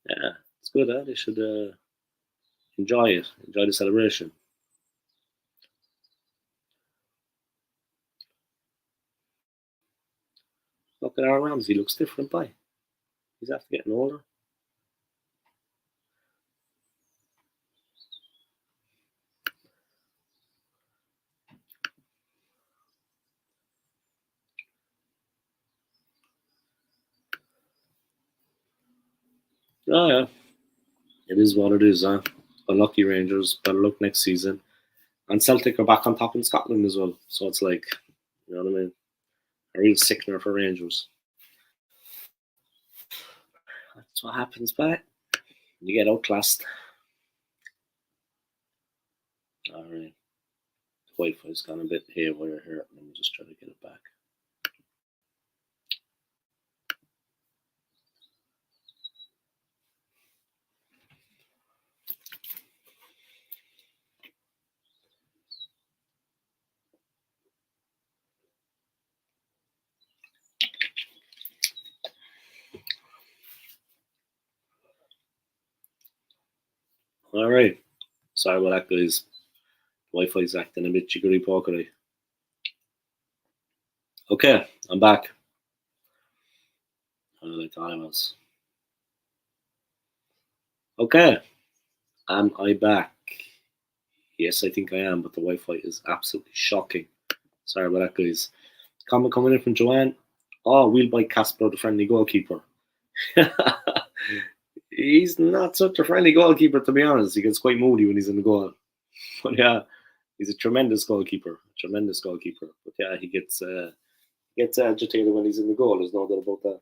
Yeah, it's good, huh? They should enjoy it. Enjoy the celebration. Look at our Ramsey. He looks different, by. He's after getting older. Oh, yeah. It is what it is, huh? Unlucky Rangers. Better luck next season. And Celtic are back on top in Scotland as well. So it's like, you know what I mean? A real sickener for Rangers. That's what happens, but you get outclassed. Alright. Wi-Fi's gone a bit haywire here. Let me just try to get it back. Alright. Sorry about that, guys. Wi-Fi's acting a bit jiggery pokery. Okay, I'm back. I thought I was. Okay. Am I back? Yes, I think I am, but the Wi-Fi is absolutely shocking. Sorry about that, guys. Comment coming in from Joanne. Oh, we'll buy Casper, the friendly goalkeeper. He's not such a friendly goalkeeper, to be honest. He gets quite moody when he's in the goal. But yeah, he's a tremendous goalkeeper. But yeah, he gets agitated when he's in the goal. There's no doubt about that.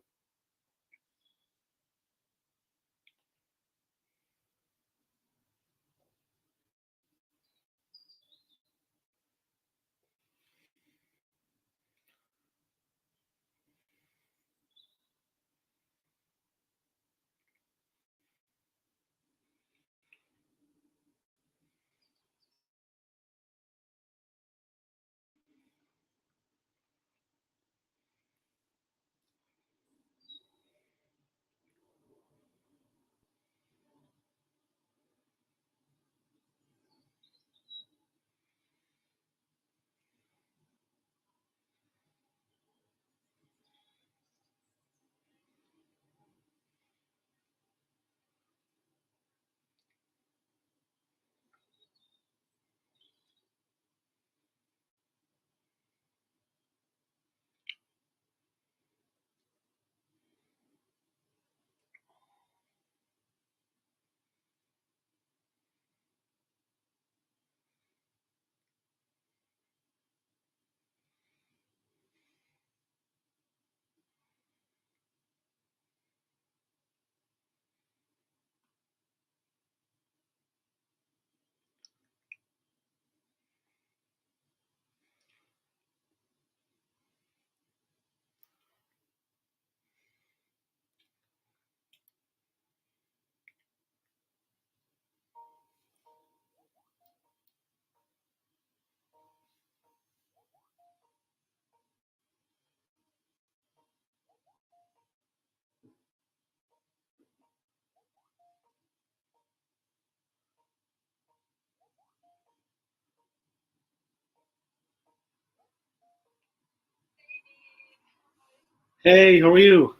Hey, how are you?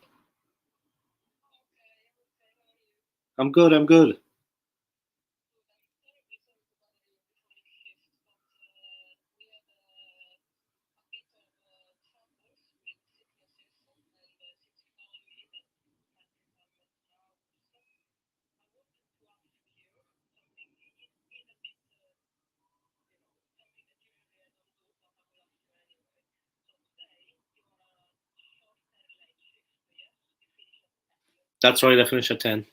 I'm good, I'm good. That's right, I finished at 10.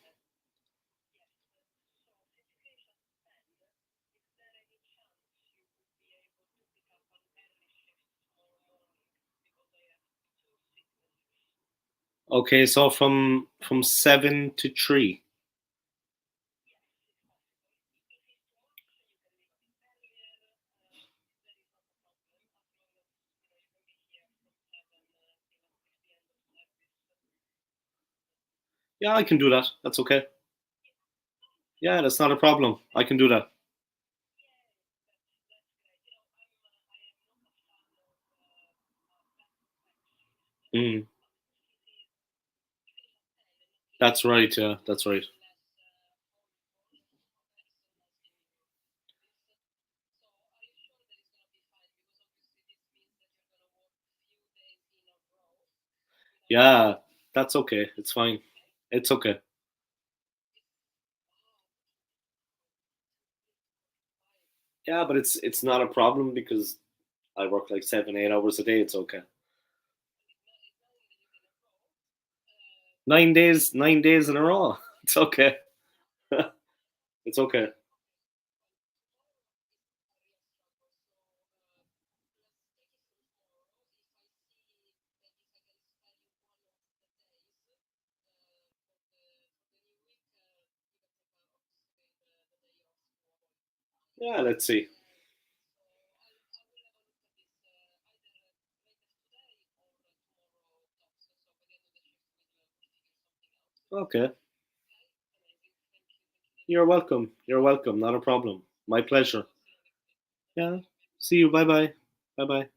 Okay, so from 7 to 3. Yeah, I can do that. That's okay. Yeah, that's not a problem. I can do that. Mm, that's right, yeah, that's right. Yeah, that's okay. It's fine. It's okay. Yeah, but it's not a problem because I work like 7, 8 hours a day. It's okay. 9 days, 9 days in a row. It's okay. It's okay. Yeah, let's see. Okay. You're welcome. You're welcome. Not a problem. My pleasure. Yeah. See you. Bye bye. Bye bye.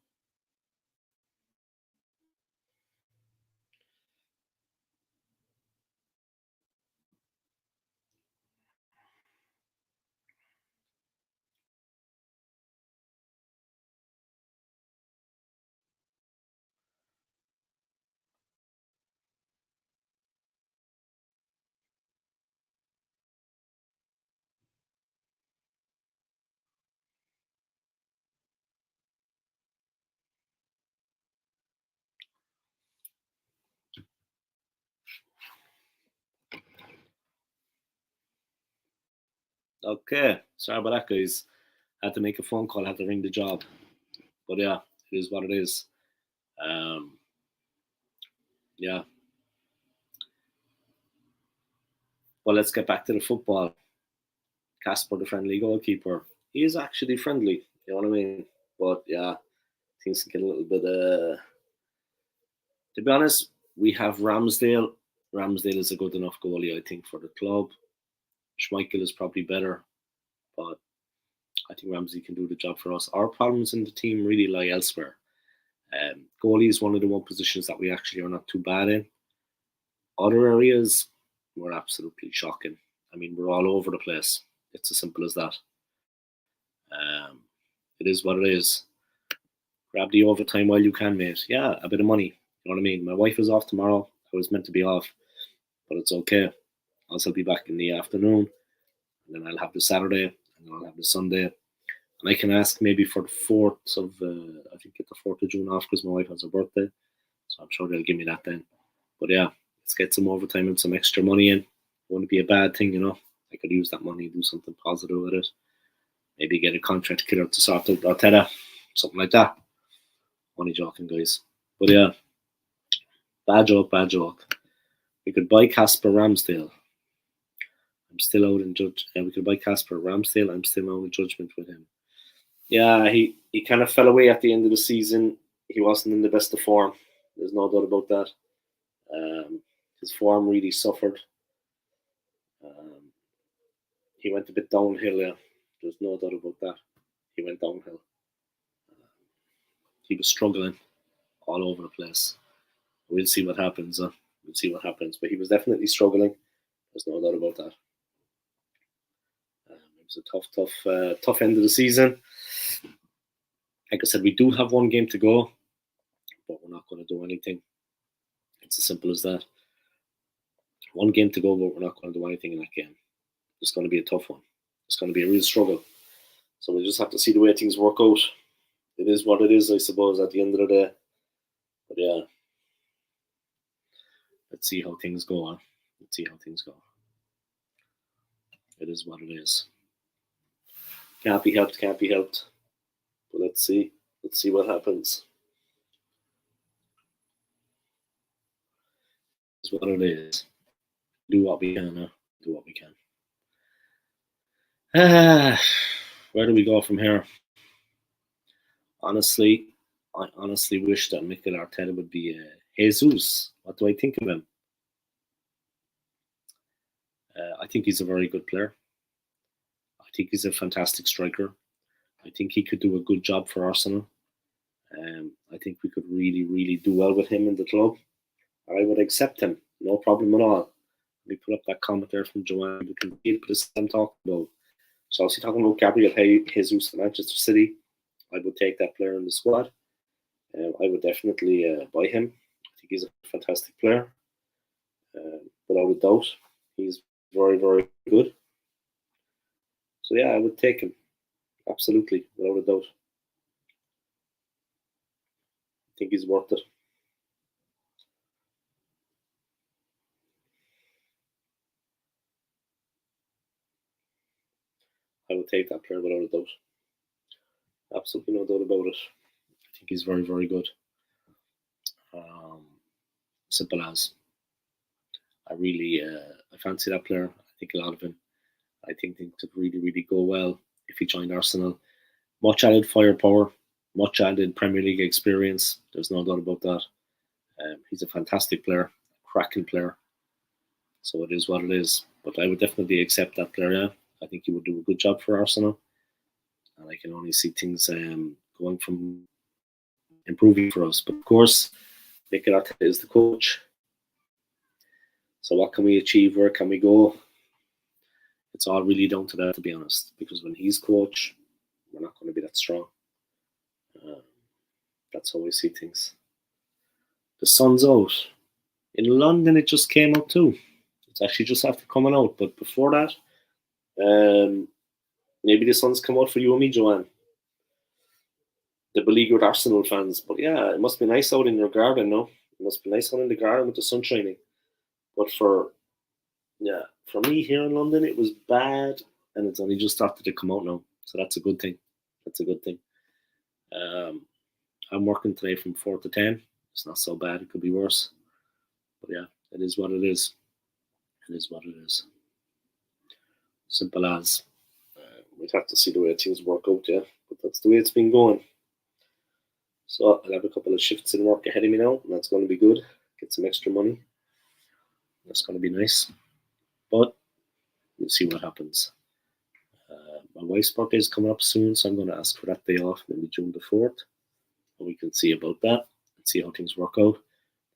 Okay. Sorry about that, guys. Had to make a phone call. Had to ring the job. But yeah, it is what it is. Um, yeah. Well, let's get back to the football. Casper, the friendly goalkeeper, he is actually friendly. You know what I mean? But yeah, things can get a little bit. To be honest, we have Ramsdale. Ramsdale is a good enough goalie, I think, for the club. Schmeichel is probably better, but I think Ramsey can do the job for us. Our problems in the team really lie elsewhere. Goalie is one of the one positions that we actually are not too bad in. Other areas, we're absolutely shocking. I mean, we're all over the place. It's as simple as that. Um, it is what it is. Grab the overtime while you can, mate. Yeah, a bit of money. You know what I mean? My wife is off tomorrow. I was meant to be off, but it's okay. I'll still be back in the afternoon, and then I'll have the Saturday, and then I'll have the Sunday. And I can ask maybe for the 4th of, I think get the 4th of June off because my wife has her birthday. So I'm sure they'll give me that then. But yeah, let's get some overtime and some extra money in. Wouldn't be a bad thing, you know. I could use that money, do something positive with it. Maybe get a contract killer to sort out Arteta, something like that. Only joking, guys. But yeah, bad joke, bad joke. We could buy Casper Ramsdale. I'm still out in judge. We could buy Casper Ramsdale. I'm still out in judgment with him. Yeah, he kind of fell away at the end of the season. He wasn't in the best of form. There's no doubt about that. His form really suffered. Um, he went a bit downhill. Yeah, there's no doubt about that. He went downhill. He was struggling all over the place. We'll see what happens. We'll see what happens. But he was definitely struggling. There's no doubt about that. It was a tough end of the season. Like I said, we do have one game to go, but we're not going to do anything. It's as simple as that. One game to go, but we're not going to do anything in that game. It's going to be a tough one. It's going to be a real struggle. So we'll just have to see the way things work out. It is what it is, I suppose, at the end of the day. But yeah, let's see how things go on. Let's see how things go. It is what it is. Can't be helped, can't be helped. But let's see. Let's see what happens. It's what it is. Do what we can. Do what we can. Where do we go from here? Honestly, I honestly wish that Mikel Arteta would be Jesus. What do I think of him? I think he's a very good player. I think he's a fantastic striker. I think he could do a good job for Arsenal. I think we could really, really do well with him in the club. I would accept him, no problem at all. We put up that comment there from Joanne. We can read this I'm talking about. So, obviously, talking about Gabriel Jesus at Manchester City, I would take that player in the squad. I would definitely buy him. I think he's a fantastic player. Without a doubt, he's very, very good. So, yeah, I would take him. Absolutely, without a doubt. I think he's worth it. I would take that player without a doubt. Absolutely no doubt about it. I think he's very, very good. Simple as. I really I fancy that player. I think a lot of him. I think things could really, really go well if he joined Arsenal. Much added firepower, much added Premier League experience. There's no doubt about that. He's a fantastic player, cracking player. So it is what it is. But I would definitely accept that player. Yeah, I think he would do a good job for Arsenal, and I can only see things going from improving for us. But of course, Mikel Arteta is the coach. So what can we achieve? Where can we go? It's all really down to that, to be honest. Because when he's coach, we're not going to be that strong. That's how I see things. The sun's out. In London, it just came out too. It's actually just after coming out. But before that, maybe the sun's come out for you and me, Joanne. The beleaguered Arsenal fans. But yeah, it must be nice out in your garden, no? It must be nice out in the garden with the sun shining. But for me here in London, it was bad, and it's only just started to come out now. So that's a good thing. That's a good thing. I'm working today from 4 to 10. It's not so bad. It could be worse. But yeah, it is what it is. It is what it is. Simple as. We'd have to see the way things work out, yeah. But that's the way it's been going. So I'll have a couple of shifts in work ahead of me now, and that's going to be good. Get some extra money. That's going to be nice. But we'll see what happens. My wife's birthday is coming up soon, so I'm going to ask for that day off, maybe June the 4th. And we can see about that and see how things work out.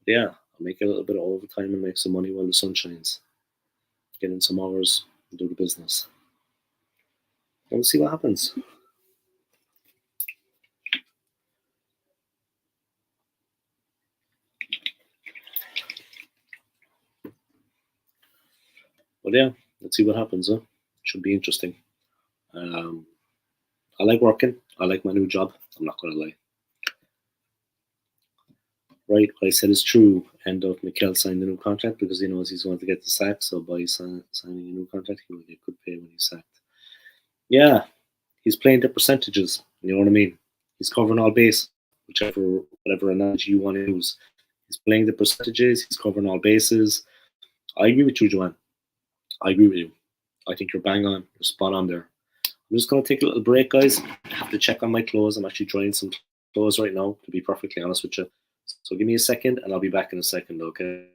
But yeah, I'll make a little bit of overtime and make some money while the sun shines. Get in some hours and do the business. And we'll see what happens. But yeah, let's see what happens. Should be interesting. I like working. I like my new job. I'm not going to lie. Right, what I said is true. End of Mikel signed a new contract because he knows he's going to get the sack. So by signing a new contract, he will get good pay when he's sacked. Yeah, he's playing the percentages. You know what I mean? He's covering all base, whatever analogy you want to use. He's playing the percentages. He's covering all bases. I agree with you, Joanne. I agree with you. I think you're bang on. You're spot on there. I'm just going to take a little break, guys. I have to check on my clothes. I'm actually drying some clothes right now, to be perfectly honest with you. So give me a second, and I'll be back in a second, okay?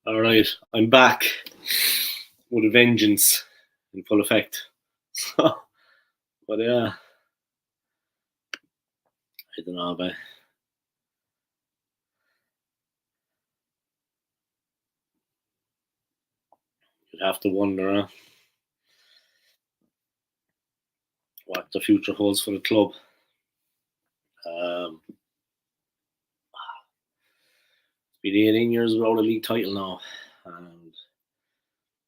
All right, I'm back with a vengeance in full effect. So, but yeah, I don't know, but you'd have to wonder what the future holds for the club. It's been 18 years without a league title now, and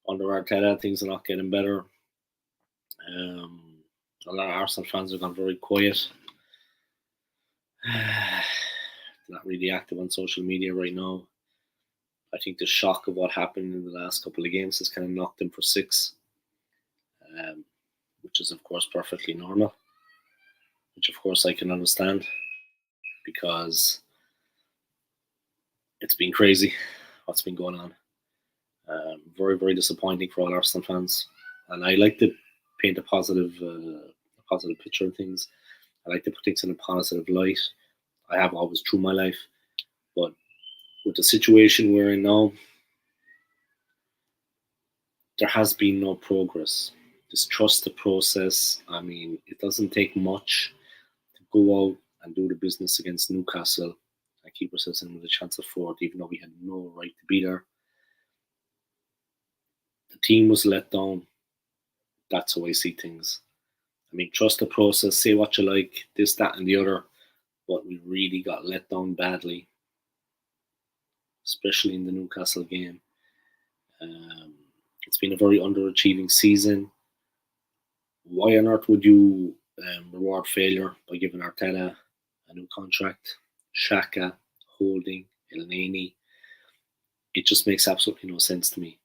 under Arteta, things are not getting better. A lot of Arsenal fans have gone very quiet. They're not really active on social media right now. I think the shock of what happened in the last couple of games has kind of knocked them for six, which is, of course, perfectly normal. Which, of course, I can understand because it's been crazy what's been going on. Very, very disappointing for all Arsenal fans. And I like to paint a positive picture of things. I like to put things in a positive light. I have always through my life. But with the situation we're in now, there has been no progress. Just trust the process. I mean, it doesn't take much to go out and do the business against Newcastle and keep ourselves in with a chance of fourth, even though we had no right to be there. The team was let down. That's how I see things. I mean, trust the process, say what you like, this, that, and the other, but we really got let down badly, especially in the Newcastle game. It's been a very underachieving season. Why on earth would you reward failure by giving Arteta a new contract? Xhaka, Holding, Elneny. It just makes absolutely no sense to me.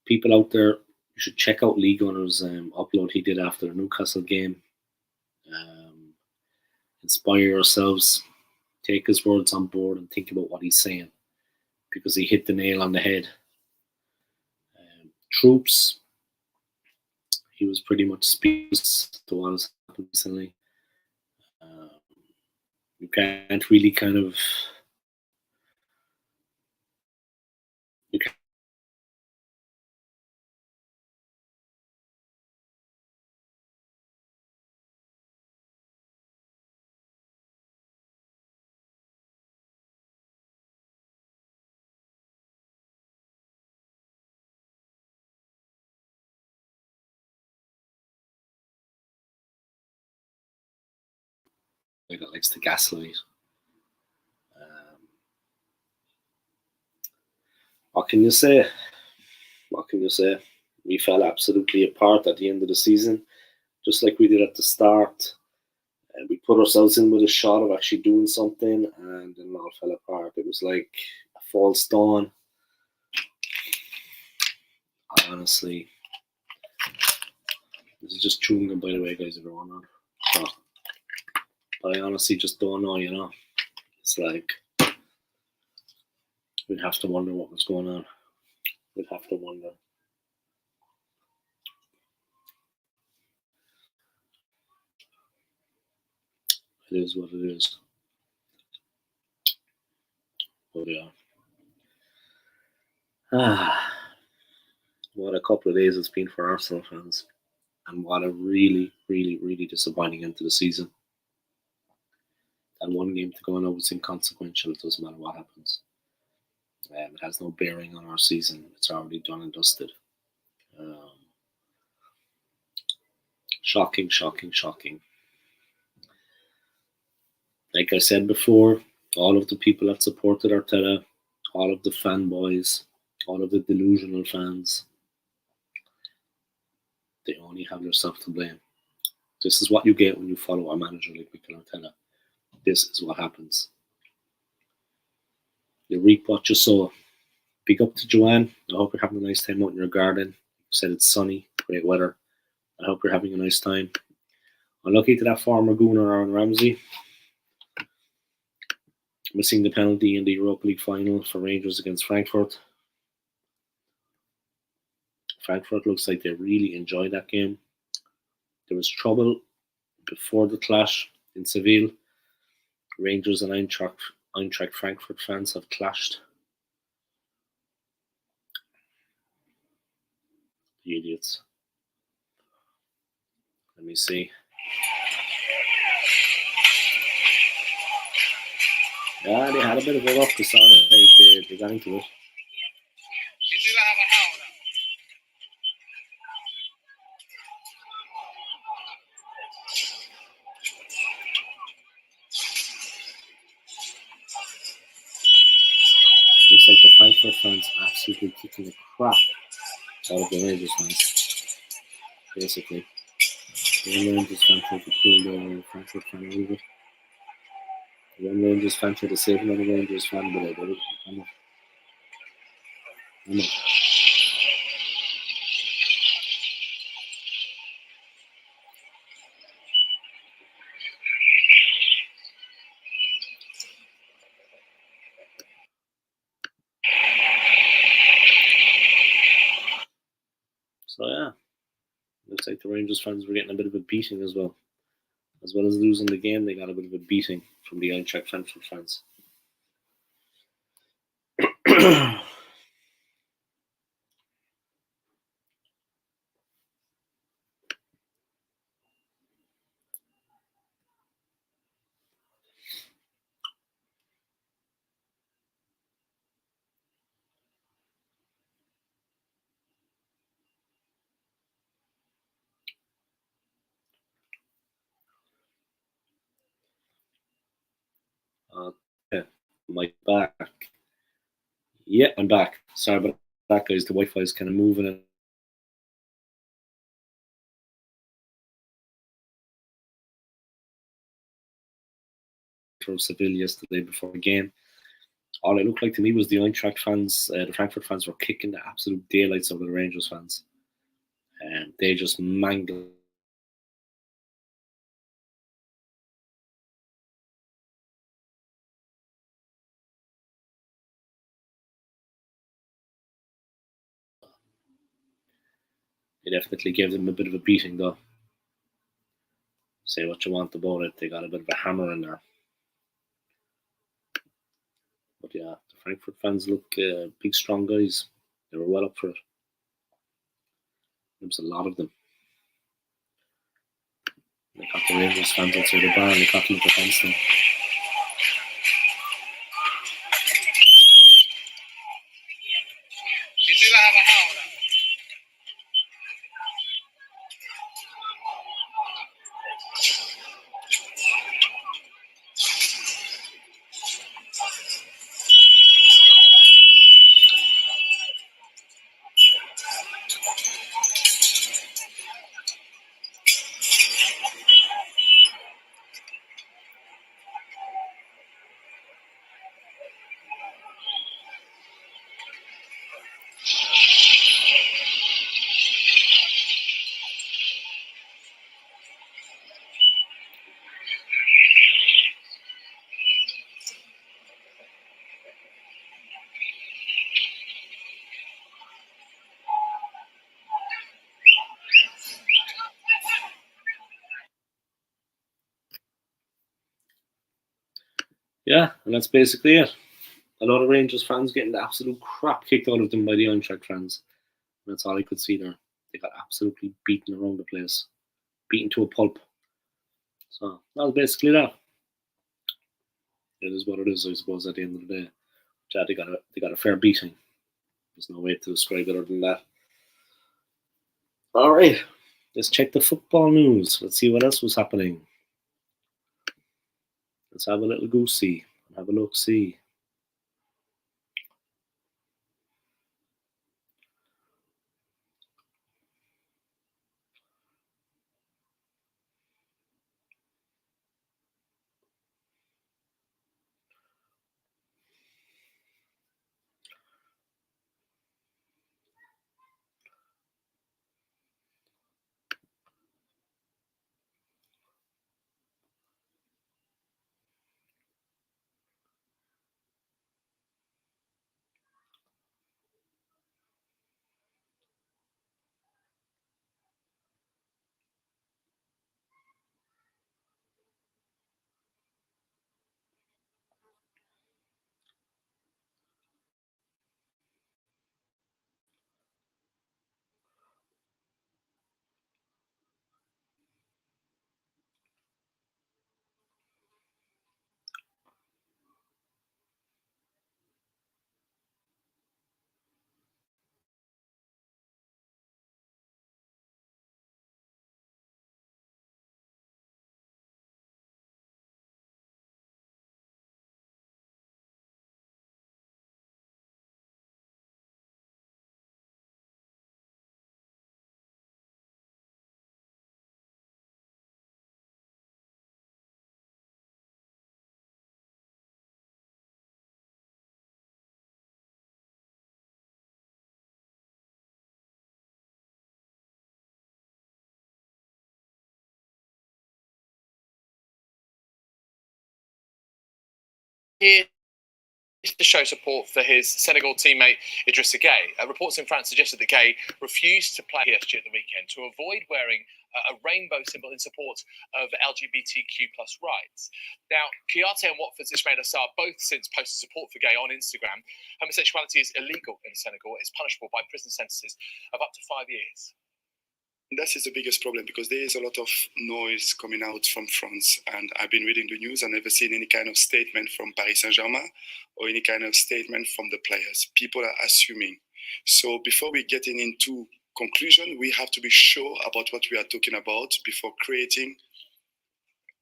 People out there, you should check out Lee Gunner's upload he did after the Newcastle game. Inspire yourselves, take his words on board and think about what he's saying, because he hit the nail on the head. Troops, he was pretty much speechless to what has happened recently. You can't really kind of you can't that likes to gaslight. What can you say? What can you say? We fell absolutely apart at the end of the season, just like we did at the start. And we put ourselves in with a shot of actually doing something, and then it all fell apart. It was like a false dawn. Honestly, this is just chewing them, by the way, guys, everyone on. So, but I honestly just don't know, you know. It's like we'd have to wonder what was going on. We'd have to wonder. It is what it is. But yeah. What a couple of days it's been for Arsenal fans. And what a really, really, really disappointing end to the season. That one game to go now was inconsequential. It doesn't matter what happens. It has no bearing on our season. It's already done and dusted. Shocking, shocking, shocking. Like I said before, all of the people that supported Arteta, all of the fanboys, all of the delusional fans, they only have themselves to blame. This is what you get when you follow a manager like Mikel Arteta. This is what happens. You reap what you sow. Big up to Joanne. I hope you're having a nice time out in your garden. You said it's sunny, great weather. I hope you're having a nice time. Unlucky to that former gooner, Aaron Ramsey, missing the penalty in the Europa League final for Rangers against Frankfurt. Frankfurt looks like they really enjoyed that game. There was trouble before the clash in Seville. Rangers and Eintracht Frankfurt fans have clashed. The idiots. Let me see. Yeah, they had a bit of a ruckus, alright. They got into it. Looks like the Frankfurt fans absolutely kicking the crap out of the Rangers fans. Basically. The Rangers fan tried to pull the Frankfurt fan out of it. One Rangers fan tried to save another Rangers fan, but I did it. I'm not. So yeah, looks like the Rangers fans were getting a bit of a beating as well. As well as losing the game, they got a bit of a beating from the Eintracht Frankfurt fans. Okay, Mike back. Yeah, I'm back. Sorry about that, guys. The Wi-Fi is kind of moving it. From Seville yesterday before the game. All it looked like to me was the Eintracht fans, the Frankfurt fans were kicking the absolute daylights out of the Rangers fans. And they just mangled. They definitely gave them a bit of a beating, though. Say what you want about it, they got a bit of a hammer in there. But yeah, the Frankfurt fans look big, strong guys. They were well up for it. There was a lot of them. They got the Rangers fans outside the bar and they got them at the fence thing. Yeah, and that's basically it. A lot of Rangers fans getting the absolute crap kicked out of them by the Eintracht fans. And that's all I could see there. They got absolutely beaten around the place, beaten to a pulp. So that was basically that. It is what it is, I suppose. At the end of the day, yeah, they got a fair beating. There's no way to describe it other than that. All right, let's check the football news. Let's see what else was happening. Let's have a little goosey. Have a look. See. here to show support for his Senegal teammate Idrissa Gueye. Reports in France suggested that Gueye refused to play PSG at the weekend to avoid wearing a rainbow symbol in support of LGBTQ plus rights. Now, Kouyaté and Watford's Ismaïla Sarr both since posted support for Gueye on Instagram. Homosexuality is illegal in Senegal. It's punishable by prison sentences of up to 5 years. That is the biggest problem, because there is a lot of noise coming out from France, and I've been reading the news and never seen any kind of statement from Paris Saint-Germain or any kind of statement from the players. People are assuming. So before we get into conclusion, we have to be sure about what we are talking about before creating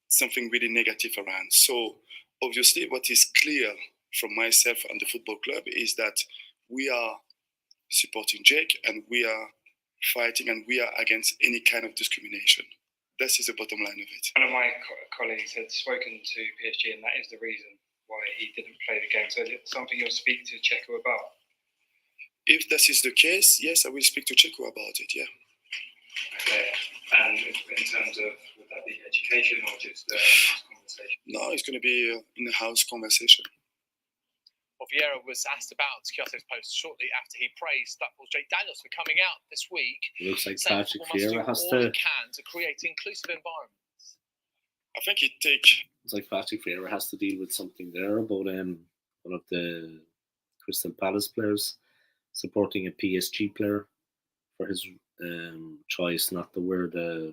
something really negative around. So obviously what is clear from myself and the football club is that we are supporting Jake, and we are fighting, and we are against any kind of discrimination. This is the bottom line of it. One of my colleagues had spoken to PSG, and that is the reason why he didn't play the game. So is it something you'll speak to Checo about? If this is the case, yes, I will speak to Checo about it, yeah. Okay. And in terms of, would that be education or just a in-house conversation? No, it's going to be an in-house conversation. Well, Vieira was asked about Kouyaté's post shortly after he praised Blackpool's Jake Daniels for coming out this week. It looks like Patrick Vieira has to create inclusive environments. I think it takes. It's like Patrick Vieira has to deal with something there about one of the Crystal Palace players supporting a PSG player for his choice not to wear the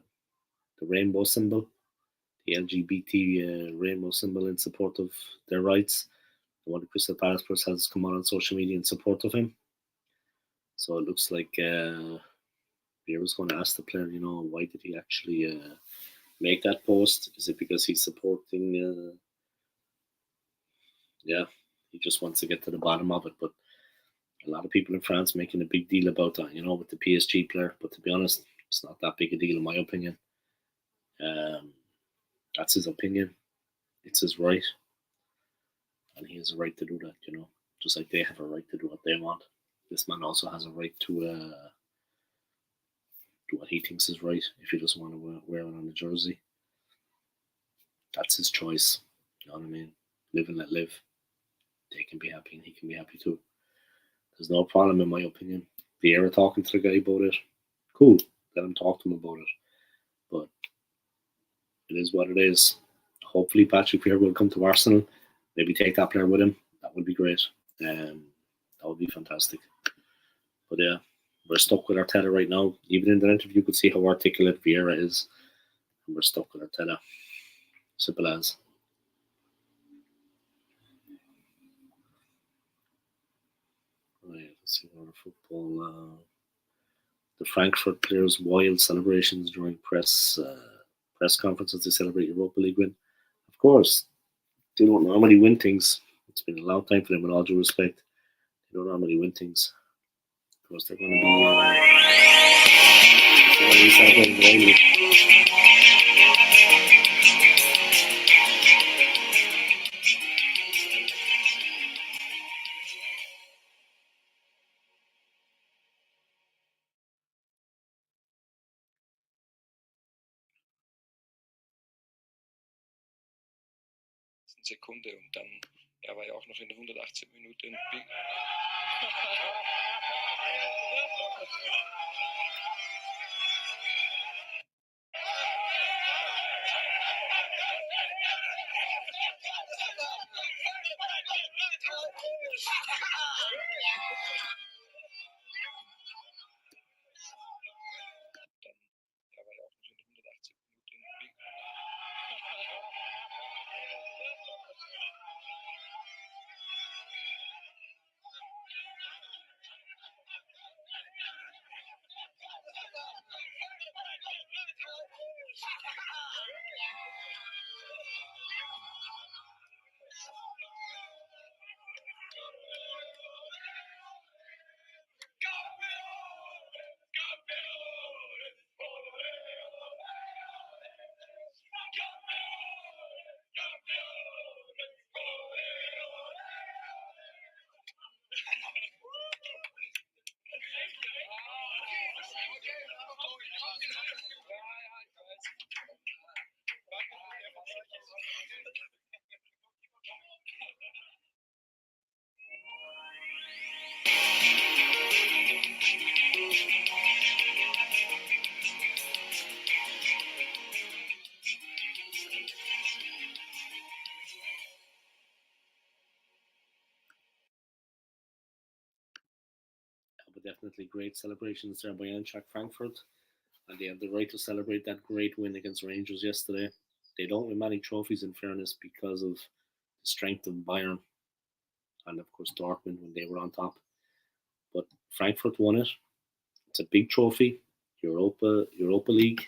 rainbow symbol, the LGBT rainbow symbol in support of their rights. One of the Crystal Palace players has come on social media in support of him. So it looks like Vieira's going to ask the player, why did he actually make that post? Is it because he's supporting? He just wants to get to the bottom of it. But a lot of people in France making a big deal about that, with the PSG player. But to be honest, it's not that big a deal in my opinion. That's his opinion. It's his right. And he has a right to do that, just like they have a right to do what they want. This man also has a right to do what he thinks is right if he doesn't want to wear it on a jersey. That's his choice. You know what I mean? Live and let live. They can be happy and he can be happy too. There's no problem in my opinion. Vieira talking to the guy about it, cool. Let him talk to him about it. But it is what it is. Hopefully Patrick Vieira will come to Arsenal. Maybe take that player with him. That would be great. That would be fantastic. But yeah, we're stuck with Arteta right now. Even in that interview, you could see how articulate Vieira is. And we're stuck with Arteta. Simple as. Right, let's see more football. The Frankfurt players' wild celebrations during press conferences to celebrate Europa League win. Of course, they don't normally win things. It's been a long time for them, with all due respect. They don't normally win things. Of course, they're going to be celebrating widely. Sekunde und dann, er war ja auch noch in der 118 Minuten. but definitely great celebrations there by Eintracht Frankfurt, and they have the right to celebrate that great win against Rangers yesterday. They don't win many trophies, in fairness, because of the strength of Bayern and, of course, Dortmund when they were on top. But Frankfurt won it. It's a big trophy, Europa League.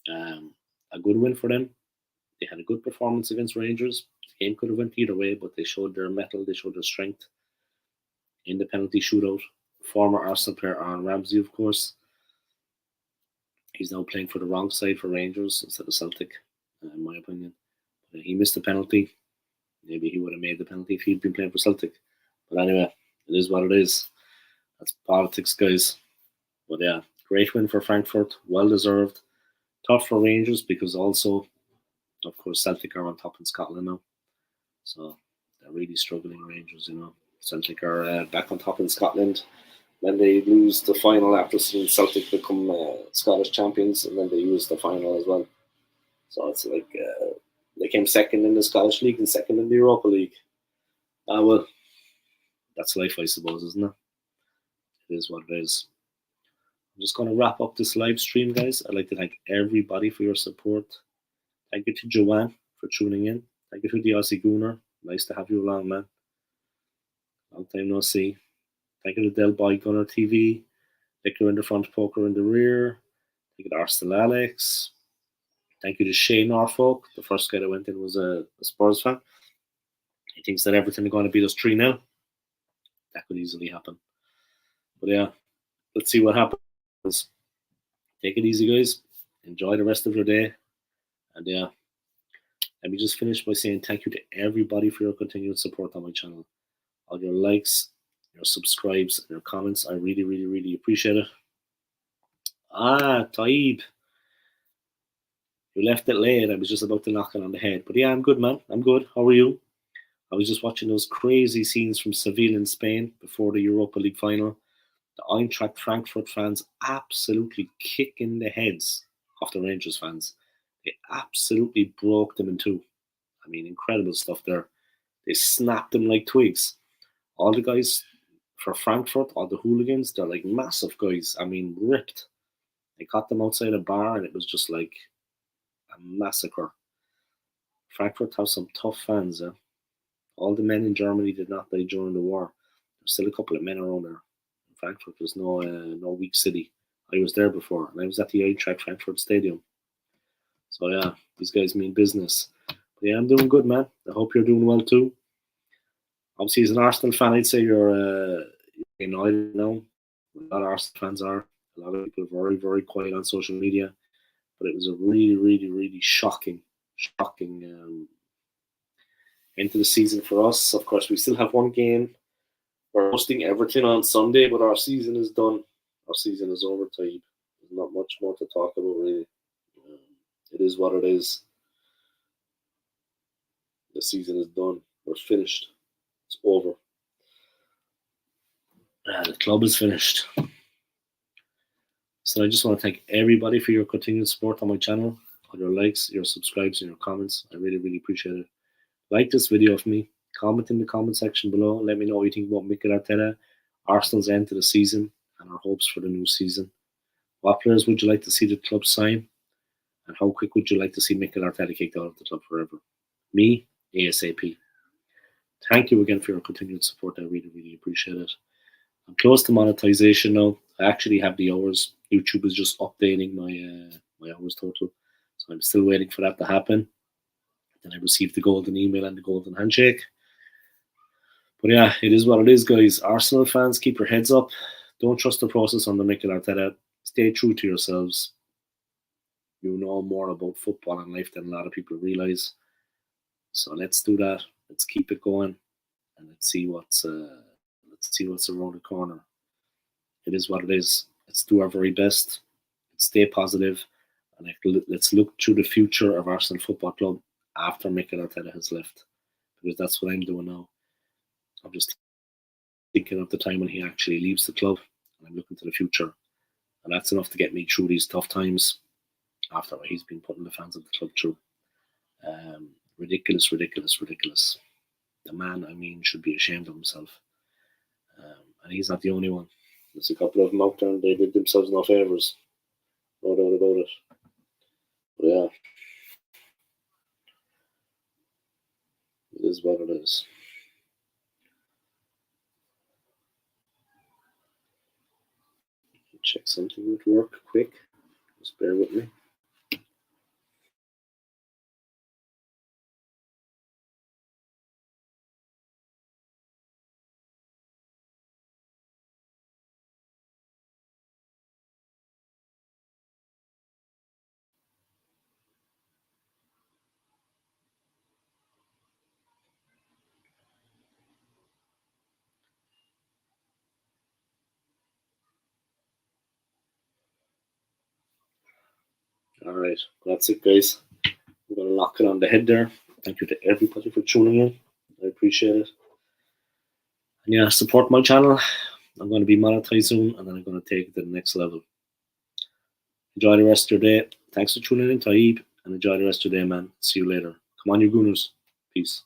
A good win for them. They had a good performance against Rangers. The game could have went either way, but they showed their mettle, they showed their strength in the penalty shootout. Former Arsenal player Ramsey, of course. He's now playing for the wrong side for Rangers instead of Celtic, in my opinion. He missed the penalty. Maybe he would have made the penalty if he'd been playing for Celtic. But anyway, it is what it is. That's politics, guys. But yeah, great win for Frankfurt. Well deserved. Tough for Rangers because also, of course, Celtic are on top in Scotland now. So they're really struggling, Rangers, you know. Celtic are back on top in Scotland. Then they lose the final after seeing Celtic become Scottish champions, and then they lose the final as well. So it's like they came second in the Scottish League and second in the Europa League. Well, that's life, I suppose, isn't it? It is what it is. I'm just going to wrap up this live stream, guys. I'd like to thank everybody for your support. Thank you to Joanne for tuning in. Thank you to the Aussie Gooner. Nice to have you along, man. Long time no see. Thank you to Del Boy Gunner TV. Liquor in the front, poker in the rear. Thank you to Arsenal Alex. Thank you to Shane Norfolk. The first guy that went in was a Spurs fan. He thinks that Everton are going to beat us 3-0. That could easily happen. But yeah, let's see what happens. Take it easy, guys. Enjoy the rest of your day. And yeah, let me just finish by saying thank you to everybody for your continued support on my channel. All your likes, your subscribes, and your comments. I really, really, really appreciate it. Taib. You left it late. I was just about to knock it on the head. But yeah, I'm good, man. I'm good. How are you? I was just watching those crazy scenes from Seville in Spain before the Europa League final. The Eintracht Frankfurt fans absolutely kicking the heads of the Rangers fans. They absolutely broke them in two. I mean, incredible stuff there. They snapped them like twigs. All the guys for Frankfurt, all the hooligans, they're like massive guys. I mean, ripped. They caught them outside a bar and it was just like a massacre. Frankfurt have some tough fans. All the men in Germany did not die during the war. There's still a couple of men around there. Frankfurt was no weak city. I was there before, and I was at the Eintracht Frankfurt Stadium. So yeah, these guys mean business. But yeah, I'm doing good, man. I hope you're doing well too. Obviously, as an Arsenal fan, I'd say you're annoyed now. A lot of Arsenal fans are. A lot of people are very, very quiet on social media. But it was a really, really, really shocking end to the season for us. Of course, we still have one game. We're hosting Everton on Sunday, but our season is done. Our season is over, Taib. There's not much more to talk about, really. It is what it is. The season is done. We're finished. It's over. The club is finished. So I just want to thank everybody for your continued support on my channel, all your likes, your subscribes, and your comments. I really, really appreciate it. Like this video of me. Comment in the comment section below. Let me know what you think about Mikel Arteta, Arsenal's end to the season, and our hopes for the new season. What players would you like to see the club sign? And how quick would you like to see Mikel Arteta kicked out of the club forever? Me, ASAP. Thank you again for your continued support. I really, really appreciate it. I'm close to monetization now. I actually have the hours. YouTube is just updating my hours total. So I'm still waiting for that to happen. Then I received the golden email and the golden handshake. But yeah, it is what it is, guys. Arsenal fans, keep your heads up. Don't trust the process under Mikel Arteta. Stay true to yourselves. You know more about football and life than a lot of people realize. So let's do that. Let's keep it going, and let's see what's around the corner. It is what it is. Let's do our very best. Let's stay positive, and let's look to the future of Arsenal Football Club after Mikel Arteta has left, because that's what I'm doing now. I'm just thinking of the time when he actually leaves the club, and I'm looking to the future. And that's enough to get me through these tough times after what he's been putting the fans of the club through. Ridiculous. The man, I mean, should be ashamed of himself. And he's not the only one. There's a couple of them out there, and they did themselves no favours. No doubt about it. But yeah, it is what it is. Check something with work quick. Just bear with me. Alright, that's it, guys. I'm going to lock it on the head there. Thank you to everybody for tuning in. I appreciate it. And yeah, support my channel. I'm going to be monetized soon, and then I'm going to take it to the next level. Enjoy the rest of your day. Thanks for tuning in, Taib, and enjoy the rest of your day, man. See you later. Come on, you gooners. Peace.